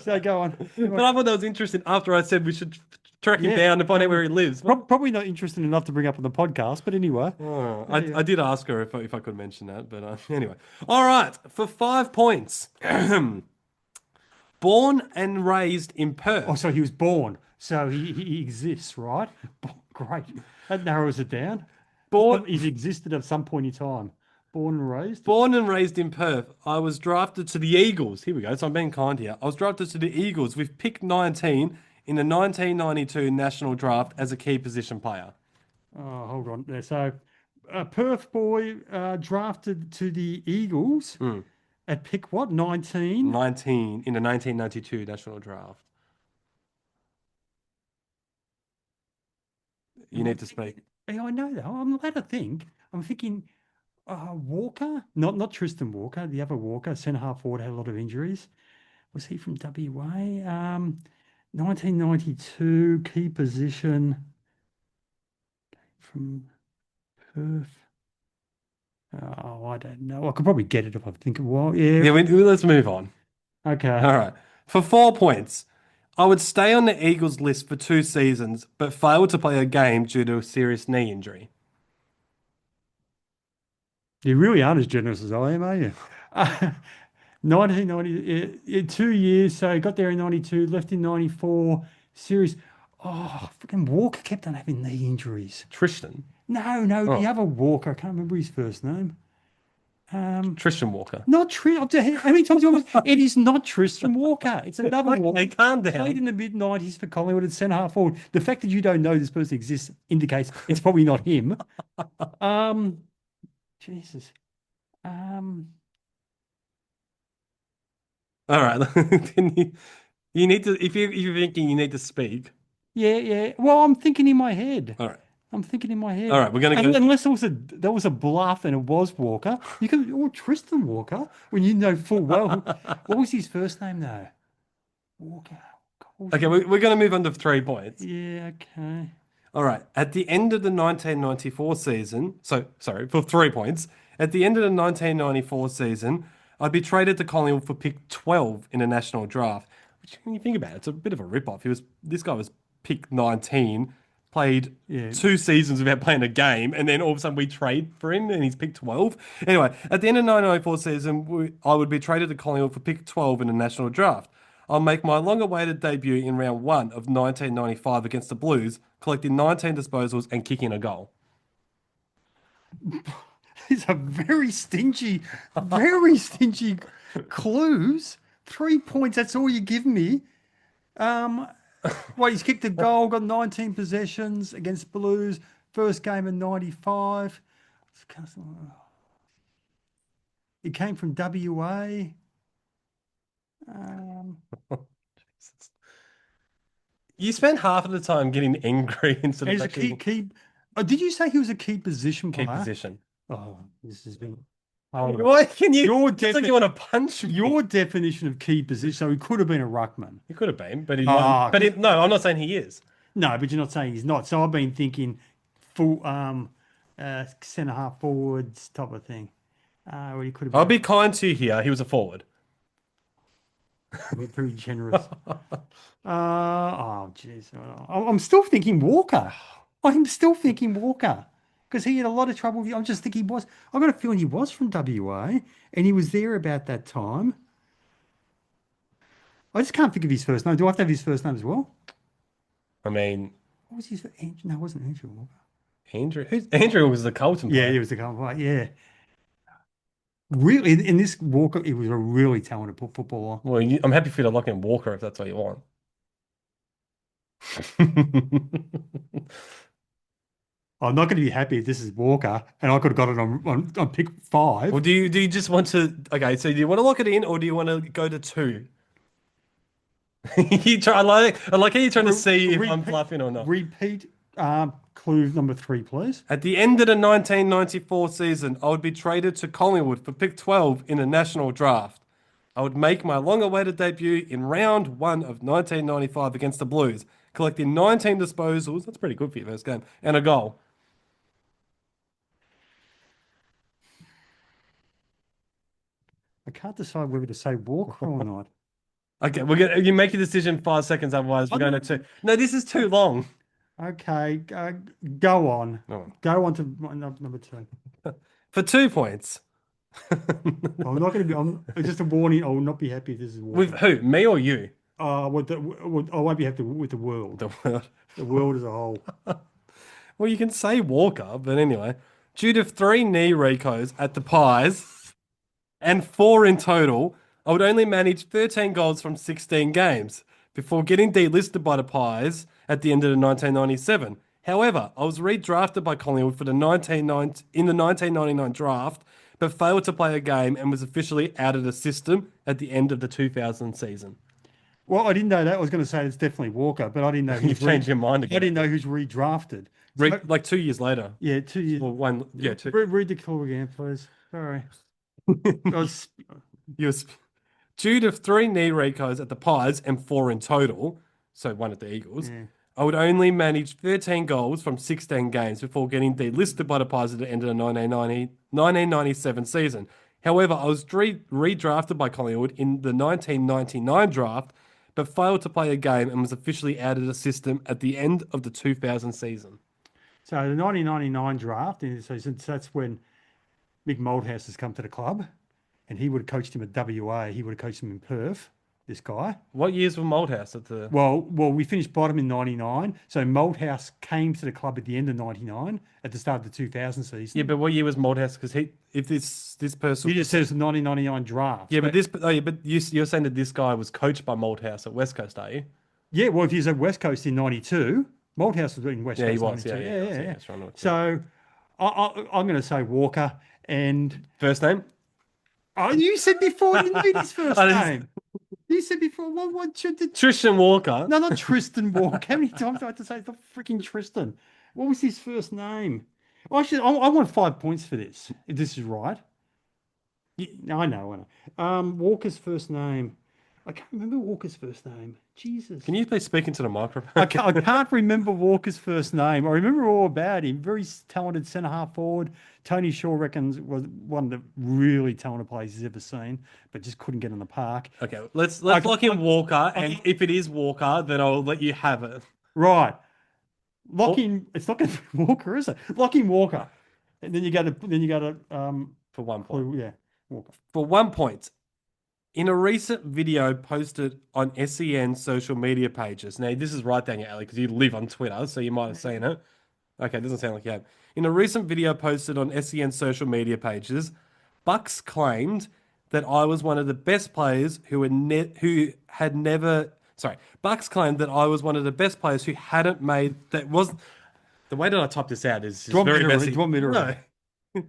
So go on. But I thought that was interesting after I said we should track him down and find out where he lives. Probably not interesting enough to bring up on the podcast, but anyway. Oh, I did ask her if I could mention that, but anyway. All right, for 5 points. Born and raised in Perth. Oh, so he was born. So he exists, right? Great. That narrows it down. He's existed at some point in time. Born and raised? Born and raised in Perth. I was drafted to the Eagles. Here we go. So I'm being kind here. I was drafted to the Eagles with pick 19 in the 1992 National Draft as a key position player. Oh, hold on there. So, Perth boy drafted to the Eagles at pick what? 19? 19 in the 1992 National Draft. You need to speak. Yeah, I know that. I'm allowed to think. I'm thinking Walker? Not Tristan Walker. The other Walker, centre half forward, had a lot of injuries. Was he from WA? 1992, key position from Perth. Oh, I don't know. I could probably get it if I think a while. Yeah. Let's move on. Okay. All right. For 4 points, I would stay on the Eagles list for 2 seasons, but failed to play a game due to a serious knee injury. You really aren't as generous as I am, are you? 1990, 2 years. So got there in 92, left in 94. Serious. Oh, freaking Walker kept on having knee injuries. Tristan? No, the other Walker. I can't remember his first name. Tristan Walker. Not Tristan. How many times do you want it is not Tristan Walker. It's another Walker. Hey, calm down. Played in the mid-90s for Collingwood at centre half forward. The fact that you don't know this person exists indicates it's probably not him. Jesus. All right. You need to, if you're thinking you need to speak. Yeah. Well, I'm thinking in my head. All right. I'm thinking in my head. All right, we're going to go. Unless there was a bluff and it was Walker. You could, or Tristan Walker, when you know full well. What was his first name, though? Walker. Okay, we're going to move on to 3 points. Yeah, okay. All right. At the end of the 1994 season, for 3 points, at the end of the 1994 season, I'd be traded to Collingwood for pick 12 in a national draft. Which, when you think about it, it's a bit of a rip-off. This guy was pick 19, played 2 seasons without playing a game, and then all of a sudden we trade for him and he's pick 12. Anyway, at the end of the 1994 season, I would be traded to Collingwood for pick 12 in the national draft. I'll make my long-awaited debut in round 1 of 1995 against the Blues, collecting 19 disposals and kicking a goal. These are very stingy clues. 3 points, that's all you give me. Well, he's kicked a goal, got 19 possessions against Blues, first game in 95. He came from WA. You spent half of the time getting angry instead of actually... Did you say he was a key position player? Key position. Oh, this has been... Why can you... It's like you want to punch me. Your definition of key position, so he could have been a ruckman. He could have been, but he wasn't. No, I'm not saying he is. No, but you're not saying he's not. So I've been thinking full centre half forwards type of thing. Well, he could have been. I'll be kind to you here. He was a forward. We're pretty generous. Oh, jeez. I'm still thinking Walker. Because he had a lot of trouble. I'm just thinking he was. I've got a feeling he was from WA and he was there about that time. I just can't think of his first name. Do I have to have his first name as well? I mean... What was his first name? No, it wasn't Andrew Walker. Andrew was the Carlton player. Yeah, he was the Carlton player, yeah. Really, in this Walker, he was a really talented footballer. Well, I'm happy for you to lock in Walker if that's what you want. I'm not going to be happy if this is Walker, and I could have got it on pick 5. Well, do you just want to? Okay, so do you want to lock it in, or do you want to go to 2? I like how you're trying to see if I'm bluffing or not. Repeat clue number 3, please. At the end of the 1994 season, I would be traded to Collingwood for pick 12 in the national draft. I would make my long-awaited debut in round 1 of 1995 against the Blues, collecting 19 disposals. That's pretty good for your first game, and a goal. I can't decide whether to say Walker or not. Okay, you make your decision 5 seconds, otherwise we're going to 2. No, this is too long. Okay, go on. Oh. Go on to number 2. For 2 points. I'm not going to be. Just a warning. I will not be happy if this is Walker. With who? Me or you? I won't be happy with the world. The world. The world as a whole. Well, you can say Walker, but anyway. Due to 3 knee recos at the Pies and 4 in total, I would only manage 13 goals from 16 games before getting delisted by the Pies at the end of the 1997. However, I was redrafted by Collingwood in the 1999 draft, but failed to play a game and was officially out of the system at the end of the 2000 season. Well, I didn't know that. I was going to say it's definitely Walker, but I didn't know You've changed your mind again. I didn't know who's redrafted. Like 2 years later. Yeah, 2 years. Well, 1, yeah, 2. Read the call again, please. Sorry. Due to 3 knee recos at the Pies and 4 in total, so 1 at the Eagles, I would only manage 13 goals from 16 games before getting delisted by the Pies at the end of the 1997 season. However, I was redrafted by Collingwood in the 1999 draft, but failed to play a game and was officially out of the system at the end of the 2000 season. So the 1999 draft, so that's when Mick Malthouse has come to the club, and he would have coached him at WA. He would have coached him in Perth, this guy. What years were Malthouse at the... Well, we finished bottom in 99. So Malthouse came to the club at the end of 99, at the start of the 2000 season. Yeah, but what year was Malthouse? Because if this person... You just said it's the 1999 draft. Yeah, but you're saying that this guy was coached by Malthouse at West Coast, are you? Yeah, well, if he was at West Coast in 92, Malthouse was in West Coast in 92. Yeah. Right. So I'm going to say Walker and... First name? Oh, you said before you didn't need his first name. You said before, what Tristan Walker. No, not Tristan Walker. How many times do I have to say it's not freaking Tristan? What was his first name? I want 5 points for this, if this is right. Yeah, I know. Walker's first name. I can't remember Walker's first name. Jesus. Can you please speak into the microphone? I can't remember Walker's first name. I remember all about him. Very talented centre-half forward. Tony Shaw reckons was one of the really talented players he's ever seen, but just couldn't get in the park. Okay, let's lock in Walker, and if it is Walker, then I'll let you have it. Right. Locking. It's not going to be Walker, is it? Locking Walker, and then you go to for 1 point. yeah, Walker. For 1 point. In a recent video posted on SEN social media pages. Now, this is right down your alley because you live on Twitter, so you might have seen it. Okay, it doesn't sound like you have. In a recent video posted on SEN social media pages, Bucks claimed that I was one of the best players Bucks claimed that I was one of the best players who hadn't made that was. The way that I type this out is very messy. Do you want me to read? No.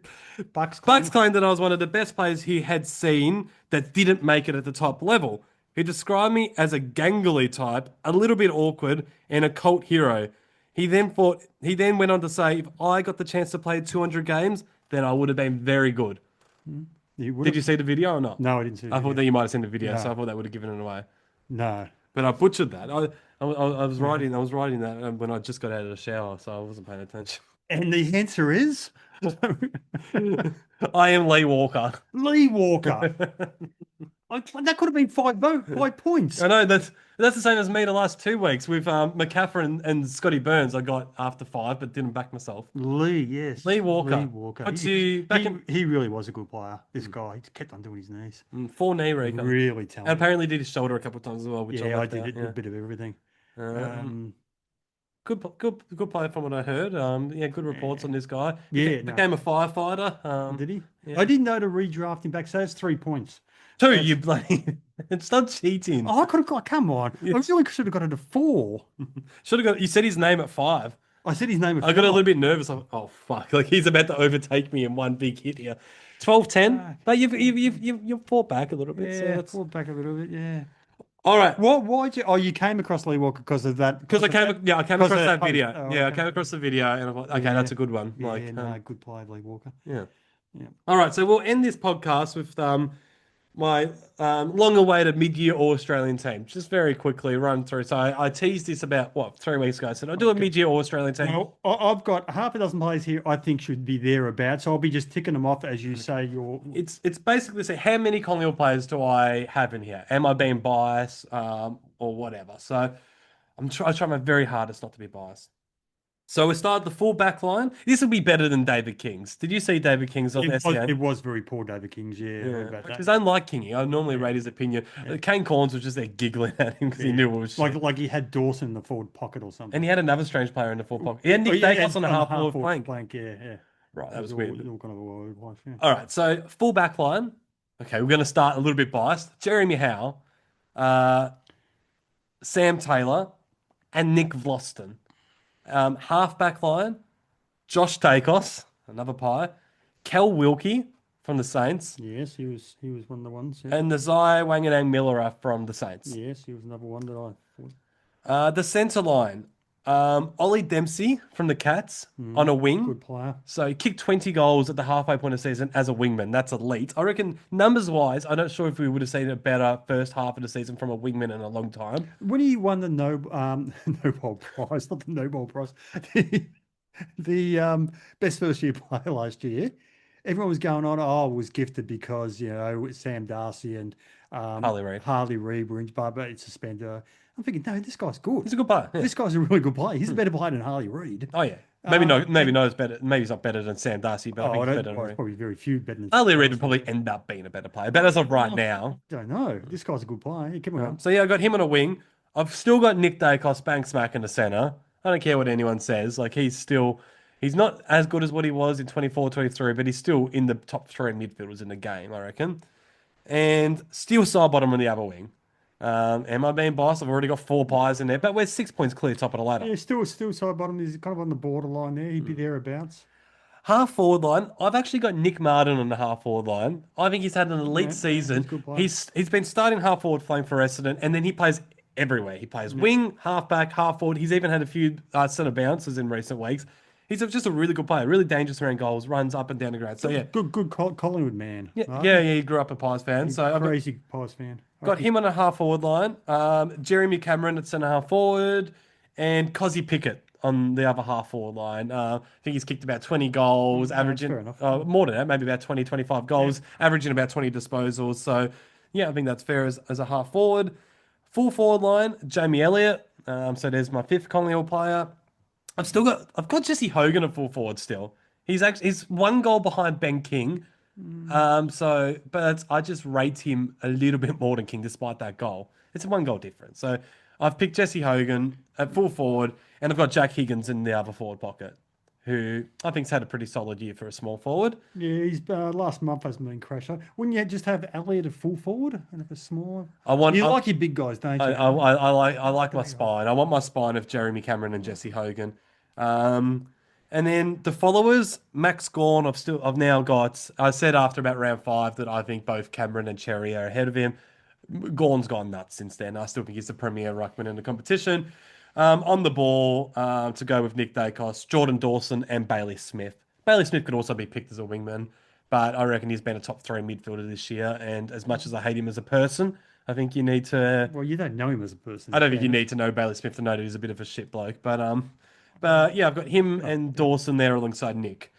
Bucks claimed that I was one of the best players he had seen that didn't make it at the top level. He described me as a gangly type, a little bit awkward, and a cult hero. He then went on to say, if I got the chance to play 200 games, then I would have been very good. Did you see the video or not? No, I didn't see the I video. thought that you might have seen the video, No. so I thought that would have given it away. No. But I butchered that. I was writing that when I just got out of the shower, so I wasn't paying attention. And the answer is I am Lee Walker. Lee Walker. That could have been 5 points. I know that's the same as me the last 2 weeks with McCaffrey and Scotty Burns. I got after 5, but didn't back myself. Lee, yes. Lee Walker. Lee Walker. He really was a good player. This guy, he kept on doing his knees. 4 knee recon. Really talented. And apparently did his shoulder a couple of times as well. Which I left did out, it, a bit of everything. Good player from what I heard. Good reports on this guy. Yeah, became a firefighter. Did he? Yeah. I didn't know to redraft him back, so that's 3 points. 2, you bloody. It's not cheating. Oh, I could have got. Come on, I really should have got it to 4. Should have got. You said his name at 5. I said his name. I got a little bit nervous. I'm, oh fuck! Like he's about to overtake me in one big hit here. 12-10. But you've fought back a little bit. Yeah, so fought back a little bit. Yeah. All right. Why'd you? Oh, you came across Lee Walker because of that. Because I came across that video. Oh, I came across the video, and I'm like, okay, that's a good one. Yeah, good play, Lee Walker. Yeah. All right, so we'll end this podcast with my long-awaited mid-year All-Australian team. Just very quickly run through. So I teased this about, 3 weeks ago. I said I'll do a mid-year All-Australian team. Well, I've got half a dozen players here I think should be thereabouts. So I'll be just ticking them off as you say. It's basically say how many Collingwood players do I have in here? Am I being biased or whatever? So I try my very hardest not to be biased. So we started the full back line. This will be better than David King's. Did you see David King's on SEN? It was very poor, David King's. Because I don't like Kingy. I normally rate his opinion. Kane Corns was just there giggling at him because he knew it was like he had Dawson in the forward pocket or something. And he had another strange player in the forward pocket. He had Nick Dacos on the half forward flank. Yeah. Right, that was weird. All kind of a wild life, yeah. All right, so full back line. Okay, we're going to start a little bit biased. Jeremy Howe, Sam Taylor, and Nick Vlaston. Half back line, Josh Dacos, another pie, Kel Wilkie from the Saints. Yes, he was one of the ones. Yeah. And Nazai Wanganang Millera from the Saints. Yes, he was another one that I thought. The centre line, Ollie Dempsey from the Cats on a wing. Good player. So he kicked 20 goals at the halfway point of the season as a wingman. That's elite. I reckon numbers-wise, I'm not sure if we would have seen a better first half of the season from a wingman in a long time. When he won the Nobel Prize, not the Nobel Prize, the best first-year player last year, everyone was going on, it was gifted because, Sam Darcy and Harley Reid were in, but it's suspended. I'm thinking, no, this guy's good. He's a good player. Yeah. This guy's a really good player. He's a better player than Harley Reid. Oh, yeah. Maybe he's better. Maybe he's not better than Sam Darcy, but I think he's better than Reid. Probably very few better than Harley Reid would probably end up being a better player, but as of right now. Don't know. This guy's a good player. Come on. So, I got him on a wing. I've still got Nick Dacos bang smack in the centre. I don't care what anyone says. Like, he's not as good as what he was in 24-23, but he's still in the top 3 midfielders in the game, I reckon. And still side bottom on the other wing. Am I being biased? I've already got 4 pies in there, but we're 6 points clear top of the ladder. Yeah, still side bottom. He's kind of on the borderline there. He'd be thereabouts. Half forward line. I've actually got Nick Martin on the half forward line. I think he's had an elite season. He's been starting half forward playing for Essendon, and then he plays everywhere. He plays wing, half back, half forward. He's even had a few centre bounces in recent weeks. He's just a really good player, really dangerous around goals, runs up and down the ground. So, yeah. Good Collingwood man. Yeah, right? yeah, he grew up a Pies fan. So crazy Pies fan. Got him on a half forward line. Jeremy Cameron at centre half forward, and Cozzy Pickett on the other half forward line. I think he's kicked about 20 goals, averaging more than that, maybe about 20, 25 goals, averaging about 20 disposals. So, yeah, I think that's fair as a half forward. Full forward line, Jamie Elliott. So there's my 5th Collingwood player. I've got Jesse Hogan at full forward still. He's one goal behind Ben King. But I just rate him a little bit more than King despite that goal. It's a one goal difference. So I've picked Jesse Hogan at full forward, and I've got Jack Higgins in the other forward pocket, who I think's had a pretty solid year for a small forward. Yeah, his last month hasn't been crashed. Wouldn't you just have Elliott at full forward and have a smaller? You like your big guys, don't you? I like my spine. I want my spine of Jeremy Cameron and Jesse Hogan. And then the followers, Max Gawn, I've now got. I said after about round 5 that I think both Cameron and Cherry are ahead of him. Gawn's gone nuts since then. I still think he's the premier ruckman in the competition. On the ball, to go with Nick Dacos, Jordan Dawson, and Bailey Smith. Bailey Smith could also be picked as a wingman, but I reckon he's been a top 3 midfielder this year. And as much as I hate him as a person, I think you need to. Well, you don't know him as a person. I don't think you need to know Bailey Smith to know that he's a bit of a shit bloke, But yeah, I've got him and Dawson there alongside Nick.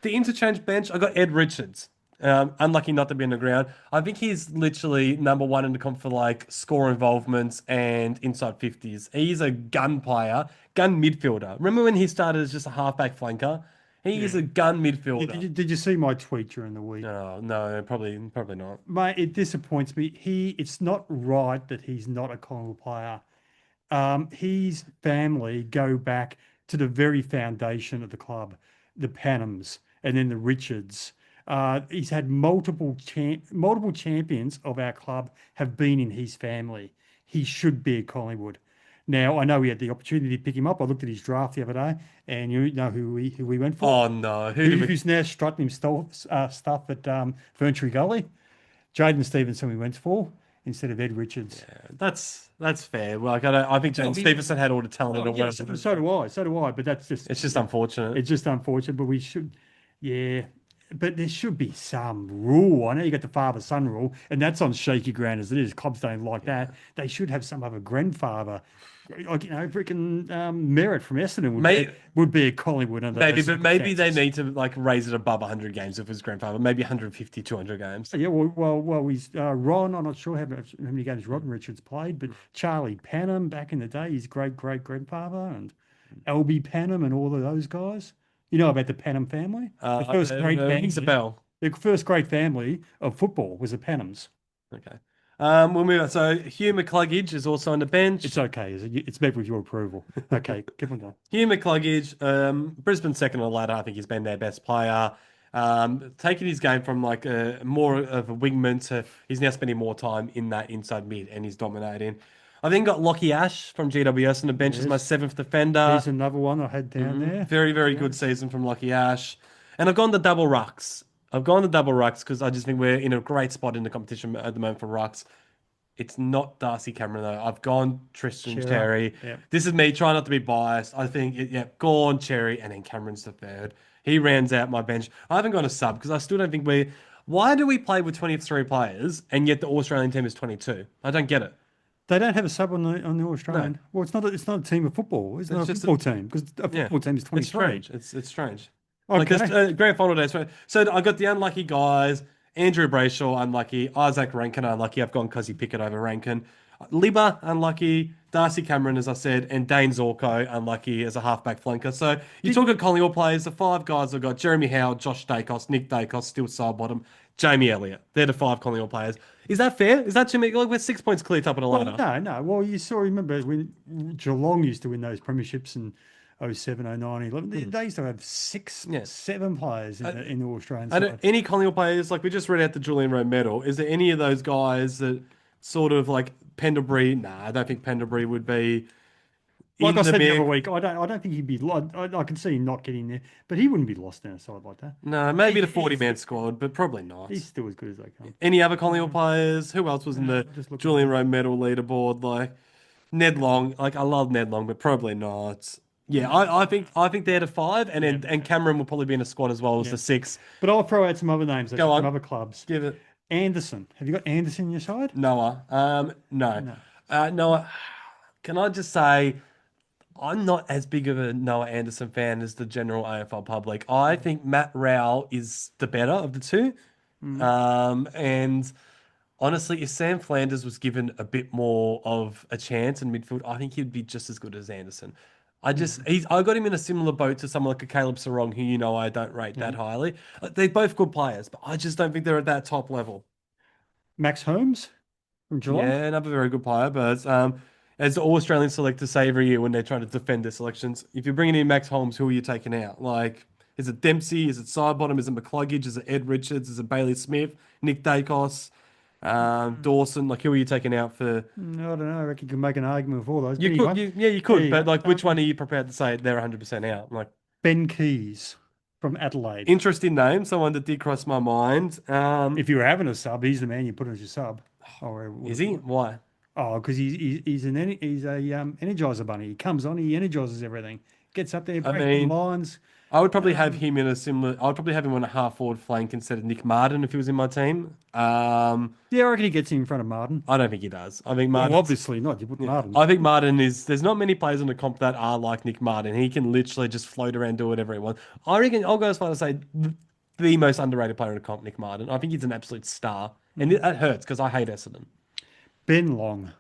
The interchange bench, I got Ed Richards. Unlucky not to be on the ground. I think he's literally number 1 in the comp for like score involvements and inside 50s. He's a gun player, gun midfielder. Remember when he started as just a halfback flanker? He is a gun midfielder. Did you see my tweet during the week? No, probably not. Mate, it disappoints me. It's not right that he's not a Collingwood player. His family go back to the very foundation of the club, the Panams, and then the Richards. He's had multiple champions of our club have been in his family. He should be at Collingwood. Now, I know we had the opportunity to pick him up. I looked at his draft the other day, and you know who we went for? Oh, no. Who's now strutting him stuff at Ferntree Gully? Jaden Stevenson we went for instead of Ed Richards. Yeah, that's fair. Well, I think Jaden Stevenson had all the talent in the world. So do I. But that's just it's just unfortunate. It's just unfortunate. But we should, yeah. But there should be some rule. I know you got the father-son rule, and that's on shaky ground as it is. Clubs don't like that. They should have some other grandfather. Like, freaking Merritt from Essendon would be a Collingwood. Maybe they need to like raise it above 100 games if his grandfather. Maybe 150, 200 games. Yeah, well, he's Ron. I'm not sure how many games Rodden Richards played, but Charlie Panham back in the day, his great-great-grandfather, and Albie Panham and all of those guys. You know about the Panham family? The first great family. Rings a bell. The first great family of football was the Panhams. Okay. We'll move on. So Hugh McCluggage is also on the bench. It's okay. It's met with your approval. Okay, keep on going. Hugh McCluggage, Brisbane second on the ladder. I think he's been their best player. Taking his game from like more of a wingman to he's now spending more time in that inside mid and he's dominating. I then got Lockie Ash from GWS on the bench as my 7th defender. He's another one I had down there. Very, very good season from Lockie Ash. And I've gone the double rucks. Because I just think we're in a great spot in the competition at the moment for rucks. It's not Darcy Cameron, though. I've gone Tristan Cherry. Yep. This is me trying not to be biased. I think, Gawn, Cherry, and then Cameron's the third. He rounds out my bench. I haven't gone a sub because I still don't think why do we play with 23 players and yet the Australian team is 22? I don't get it. They don't have a sub on the Australian. No. Well, it's not a team of football. It's not a football team because a football team is 23. It's strange. It's strange. Okay. Like grand final day. So I got the unlucky guys. Andrew Brayshaw, unlucky. Isaac Rankin, unlucky. I've gone Cuzzy Pickett over Rankin. Libba, unlucky. Darcy Cameron, as I said. And Dane Zorko, unlucky as a halfback flanker. So you talk at Collingwood players, the 5 guys I've got Jeremy Howard, Josh Dacos, Nick Dacos, still side bottom, Jamie Elliott. They're the 5 Collingwood players. Is that fair? Is that too many? Like we're 6 points clear top of the ladder. No. Well, remember when Geelong used to win those premierships and 07, 09, 11. They used to have 6, 7 players in the Australian side. Any Collingwood players, like we just read out the Julian Rowe Medal, is there any of those guys that sort of like Pendlebury? Nah, I don't think Pendlebury would be. Like I said the other week, I don't think he'd be. I can see him not getting there, but he wouldn't be lost in a side like that. No, maybe the 40-man squad, but probably not. He's still as good as they come. Any other Collingwood players? Who else was in the Julian Rowe Medal leaderboard? Like Ned Long. Like I love Ned Long, but probably not. Yeah, I think they're the 5, and Cameron will probably be in a squad as well as the 6. But I'll throw out some other names from other clubs. Give it. Anderson. Have you got Anderson in your side? Noah. No. Noah. Can I just say, I'm not as big of a Noah Anderson fan as the general AFL public. I think Matt Rowell is the better of the two. And honestly, if Sam Flanders was given a bit more of a chance in midfield, I think he'd be just as good as Anderson. I got him in a similar boat to someone like a Caleb Sarong, who I don't rate that highly. They're both good players, but I just don't think they're at that top level. Max Holmes from Geelong. Yeah, another very good player, but as all Australian selectors say every year when they're trying to defend their selections, if you're bringing in Max Holmes, who are you taking out? Like, is it Dempsey? Is it Sidebottom? Is it McCluggage? Is it Ed Richards? Is it Bailey Smith? Nick Dacos? Dawson? Like, who are you taking out for? I don't know. I reckon you can make an argument for all those. You could, you could, but like, which one are you prepared to say they're 100% out? Like Ben Keys from Adelaide. Interesting name, someone that did cross my mind. If you were having a sub, he's the man you put as your sub. Is he? Why? Oh, because he's a energizer bunny. He comes on, he energizes everything. Gets up there, breaks lines. I would probably have him in a similar. I would probably have him on a half forward flank instead of Nick Martin if he was in my team. Yeah, I reckon he gets in front of Martin. I don't think he does. I think Martin. Well, obviously not. You put Martin. I think Martin is. There's not many players on the comp that are like Nick Martin. He can literally just float around, do whatever he wants. I reckon I'll go as far as to say the most underrated player in the comp, Nick Martin. I think he's an absolute star, and that hurts because I hate Essendon. Ben Long.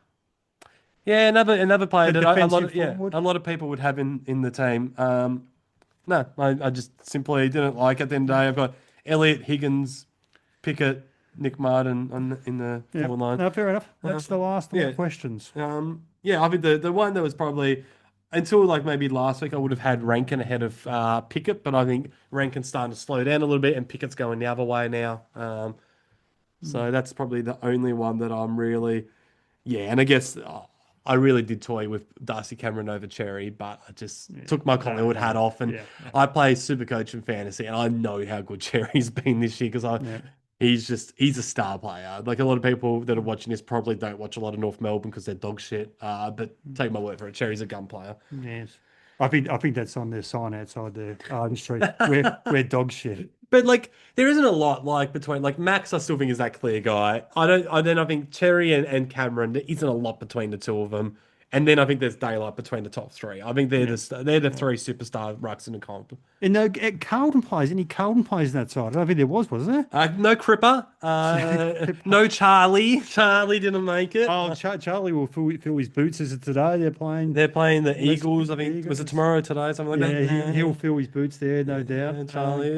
Yeah, another player that a lot of people would have in the team. No, I just simply didn't like it. At the end of the day, I've got Elliott, Higgins, Pickett, Nick Martin in the forward line. No, fair enough. That's the last of the questions. I think the one that was probably until like maybe last week I would have had Rankin ahead of Pickett, but I think Rankin's starting to slow down a little bit and Pickett's going the other way now. So that's probably the only one that I'm really, and I guess. I really did toy with Darcy Cameron over Cherry, but I just took my Collingwood hat off. And I play Supercoach and Fantasy, and I know how good Cherry's been this year because he's a star player. Like a lot of people that are watching this probably don't watch a lot of North Melbourne because they're dog shit. But take my word for it, Cherry's a gun player. Yes. I think that's on their sign outside the street. We're dog shit. But like, there isn't a lot like between like Max. I still think is that clear guy. I think Cherry and Cameron. There isn't a lot between the two of them. And then I think there's daylight between the top three. I think they're the three superstar rucks in the comp. And no Carlton players. Any Carlton players on that side? I don't think there was there? No Cripper. No Charlie. Charlie didn't make it. Oh, Charlie will fill his boots. Is it today? They're playing the Eagles. I think Eagles. Was it tomorrow? Today? Something like that. Yeah, he'll fill his boots there, no doubt. Charlie.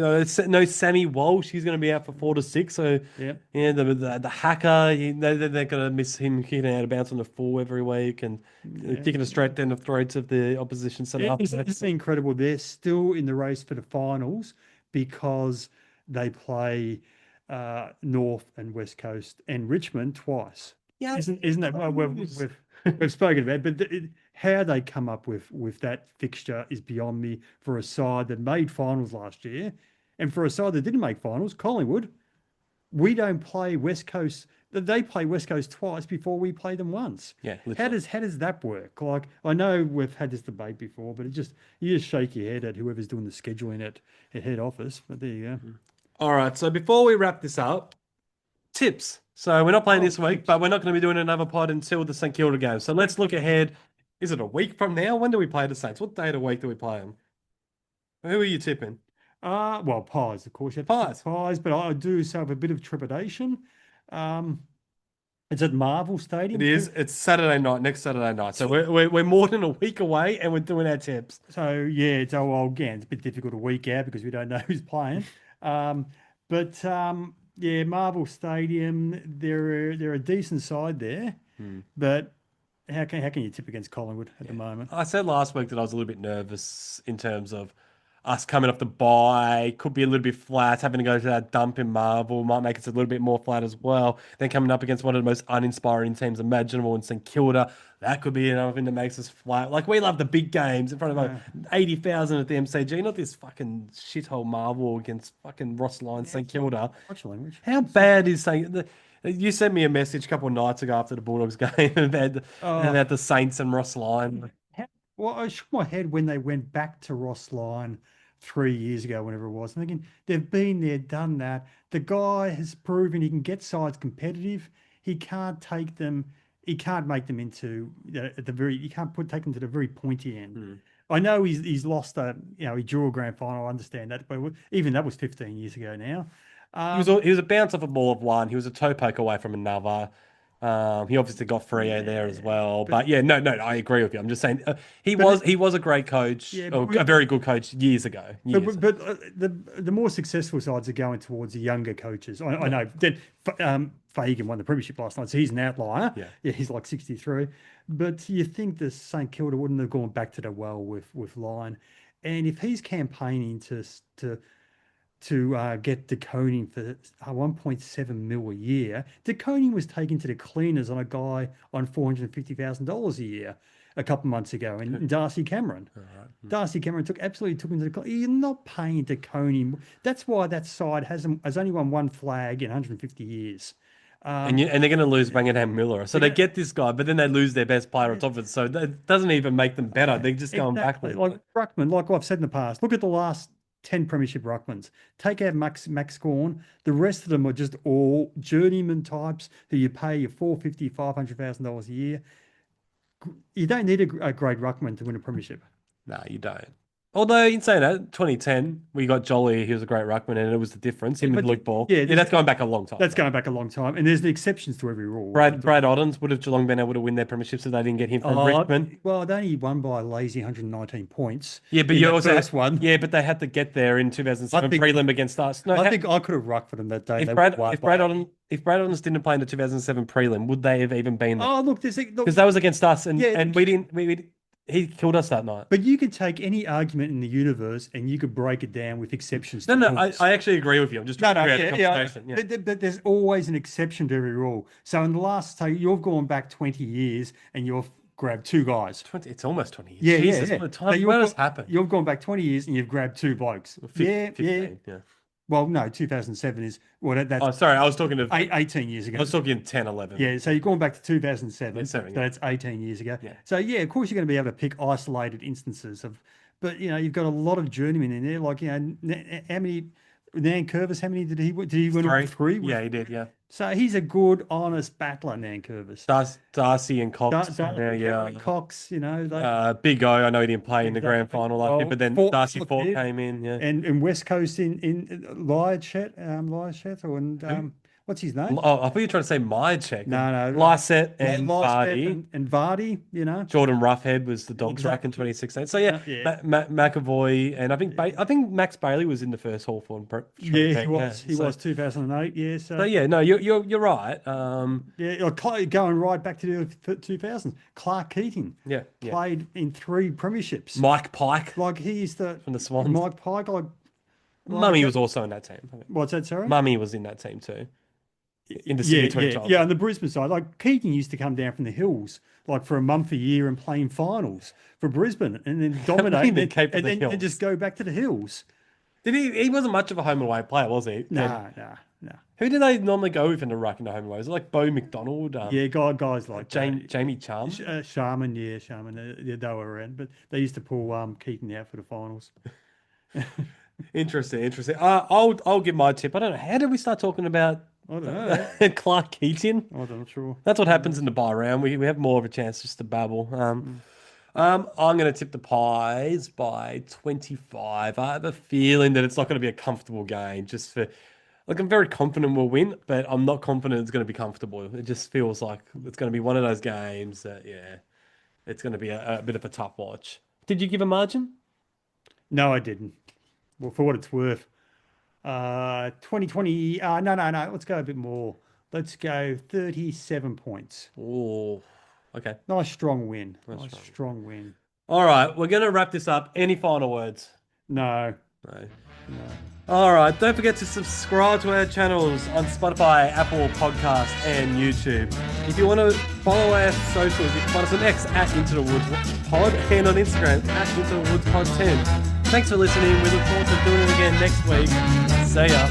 No Sammy Walsh. He's going to be out for 4 to 6. So the hacker. They're going to miss him kicking out of bounds on the 4 every week and. Kicking it straight down the throats of the opposition. It's incredible. They're still in the race for the finals because they play North and West Coast and Richmond twice. Yeah, isn't that what we've spoken about? But how they come up with that fixture is beyond me. For a side that made finals last year, and for a side that didn't make finals, Collingwood, we don't play West Coast. They play West Coast twice before we play them once. Yeah, literally. How does that work? Like, I know we've had this debate before, but you just shake your head at whoever's doing the scheduling at head office. But there you go. All right. So before we wrap this up, tips. So we're not playing this week, but we're not going to be doing another pod until the St Kilda game. So let's look ahead. Is it a week from now? When do we play the Saints? What day of the week do we play them? Who are you tipping? Well, Pies, of course. Pies, but I do have a bit of trepidation. It's at Marvel Stadium. It is. It's Saturday night, next Saturday night. So we're more than a week away, and we're doing our tips. So it's a bit difficult a week out because we don't know who's playing. Marvel Stadium. They're a decent side there, but how can you tip against Collingwood at the moment? I said last week that I was a little bit nervous in terms of us coming off the bye, could be a little bit flat, having to go to that dump in Marvel might make us a little bit more flat as well. Then coming up against one of the most uninspiring teams imaginable in St Kilda, that could be another thing that makes us flat. Like, we love the big games in front of 80,000 at the MCG, not this fucking shithole Marvel against fucking Ross Lyon, St Kilda. Watch language. How bad is St... You sent me a message a couple of nights ago after the Bulldogs game about the Saints and Ross Lyon. Well, I shook my head when they went back to Ross Lyon 3 years ago, whenever it was. And thinking, they've been there, done that. The guy has proven he can get sides competitive. He can't take them. He can't make them into he can't take them to the very pointy end. I know he's lost he drew a grand final. I understand that, but even that was 15 years ago now. He was a bounce off a ball of one. He was a toe poke away from another. He obviously got Freo there as well. But yeah, no, I agree with you. I'm just saying he was a great coach, a very good coach years ago. But the more successful sides are going towards the younger coaches. I know. Then Fagan won the premiership last night, so he's an outlier. Yeah, he's like 63. But you think the St Kilda wouldn't have gone back to the well with Lyon, and if he's campaigning to get De Koning for 1.7 mil a year, De Koning was taken to the cleaners on a guy on $450,000 a year a couple of months ago, and Darcy Cameron. Darcy Cameron absolutely took him to the cleaners. You're not paying De Koning. That's why that side has only won one flag in 150 years. And they're going to lose Bangenham Miller. So they get this guy, but then they lose their best player on top of it. So that doesn't even make them better. They're just going backwards. Like Ruckman, like I've said in the past, look at the last 10 premiership ruckmans. Take out Max Gawn. The rest of them are just all journeyman types who you pay your $450,000, $500,000 a year. You don't need a great ruckman to win a premiership. No, you don't. Although, in saying that, 2010, we got Jolly, he was a great ruckman, and it was the difference. Him and Luke Ball. Yeah, that's going back a long time. That's going back a long time, and there's the exceptions to every rule. Brad Oddens, would have Geelong been able to win their premierships if they didn't get him from Richmond? Well, they only won by a lazy 119 points. Yeah, but you also first one. Yeah, but they had to get there in 2007 prelim against us. No, I think I could have rucked for them that day. If Brad Oddens didn't play in the 2007 prelim, would they have even been there? Oh, look, because that was against us, and we didn't. He killed us that night. But you could take any argument in the universe and you could break it down with exceptions. No, I actually agree with you. I'm just trying to create a conversation. Yeah. But there's always an exception to every rule. So in the last, you've gone back 20 years and you've grabbed two guys. It's almost 20 years. Yeah, Jesus, what a time. What has happened? You've gone back 20 years and you've grabbed two blokes. 15, yeah. Well, no, 2007 is... Well, that's... Oh, sorry, I was talking to... 18 years ago. I was talking 10, 11. Yeah, so you're going back to 2007. So that's 18 years ago. Yeah. So, yeah, of course you're going to be able to pick isolated instances of... But, you've got a lot of journeymen in there. Like, how many... Nankervis, how many did he win? Did he win? Three? Yeah, he did, yeah. So he's a good, honest battler, Nankervis. Darcy and Cox. Cox, Big O, I know he didn't play in the grand final last year, but then Darcy Fort came in, yeah. And West Coast in Lycett, and what's his name? Oh, I thought you were trying to say Myercheck. No. Lycett and Vardy. And Vardy, Jordan Roughhead was the Dogs rack in 2016. So, McAvoy, and I think Max Bailey was in the first Hawthorn. He was 2008, yeah. So you're right. Going right back to the 2000s. Clark Keating played in 3 premierships. Mike Pike. Like he's from the Swans. Mike Pike, Mummy was also in that team. What's that, sorry? Mummy was in that team too. In the Sydney 2012. Yeah, on the Brisbane side, like Keating used to come down from the hills like for a month a year and play in finals for Brisbane and then dominate and just go back to the hills. Did he wasn't much of a home and away player, was he? No. Who do they normally go with in the ruck in the home and away? Is it like Bo McDonald? Guys like Jamie Charm? Sharman, they were around, but they used to pull Keating out for the finals. Interesting. I'll give my tip. I don't know. How did we start talking about I don't know. Clark Keating? I'm not sure. That's what happens in the buy round. We have more of a chance just to babble. I'm going to tip the Pies by 25. I have a feeling that it's not going to be a comfortable game. I'm very confident we'll win, but I'm not confident it's going to be comfortable. It just feels like it's going to be one of those games that, it's going to be a bit of a tough watch. Did you give a margin? No, I didn't. Well, for what it's worth. 2020. No. Let's go a bit more. Let's go 37 points. Oh, okay. Nice strong win. Strong win. All right, we're going to wrap this up. Any final words? No. All right, don't forget to subscribe to our channels on Spotify, Apple Podcasts, and YouTube. If you want to follow our socials, you can find us on X at Into the Woods Pod and on Instagram at Into the Woods Pod 10. Thanks for listening. We look forward to doing it again next week. See ya.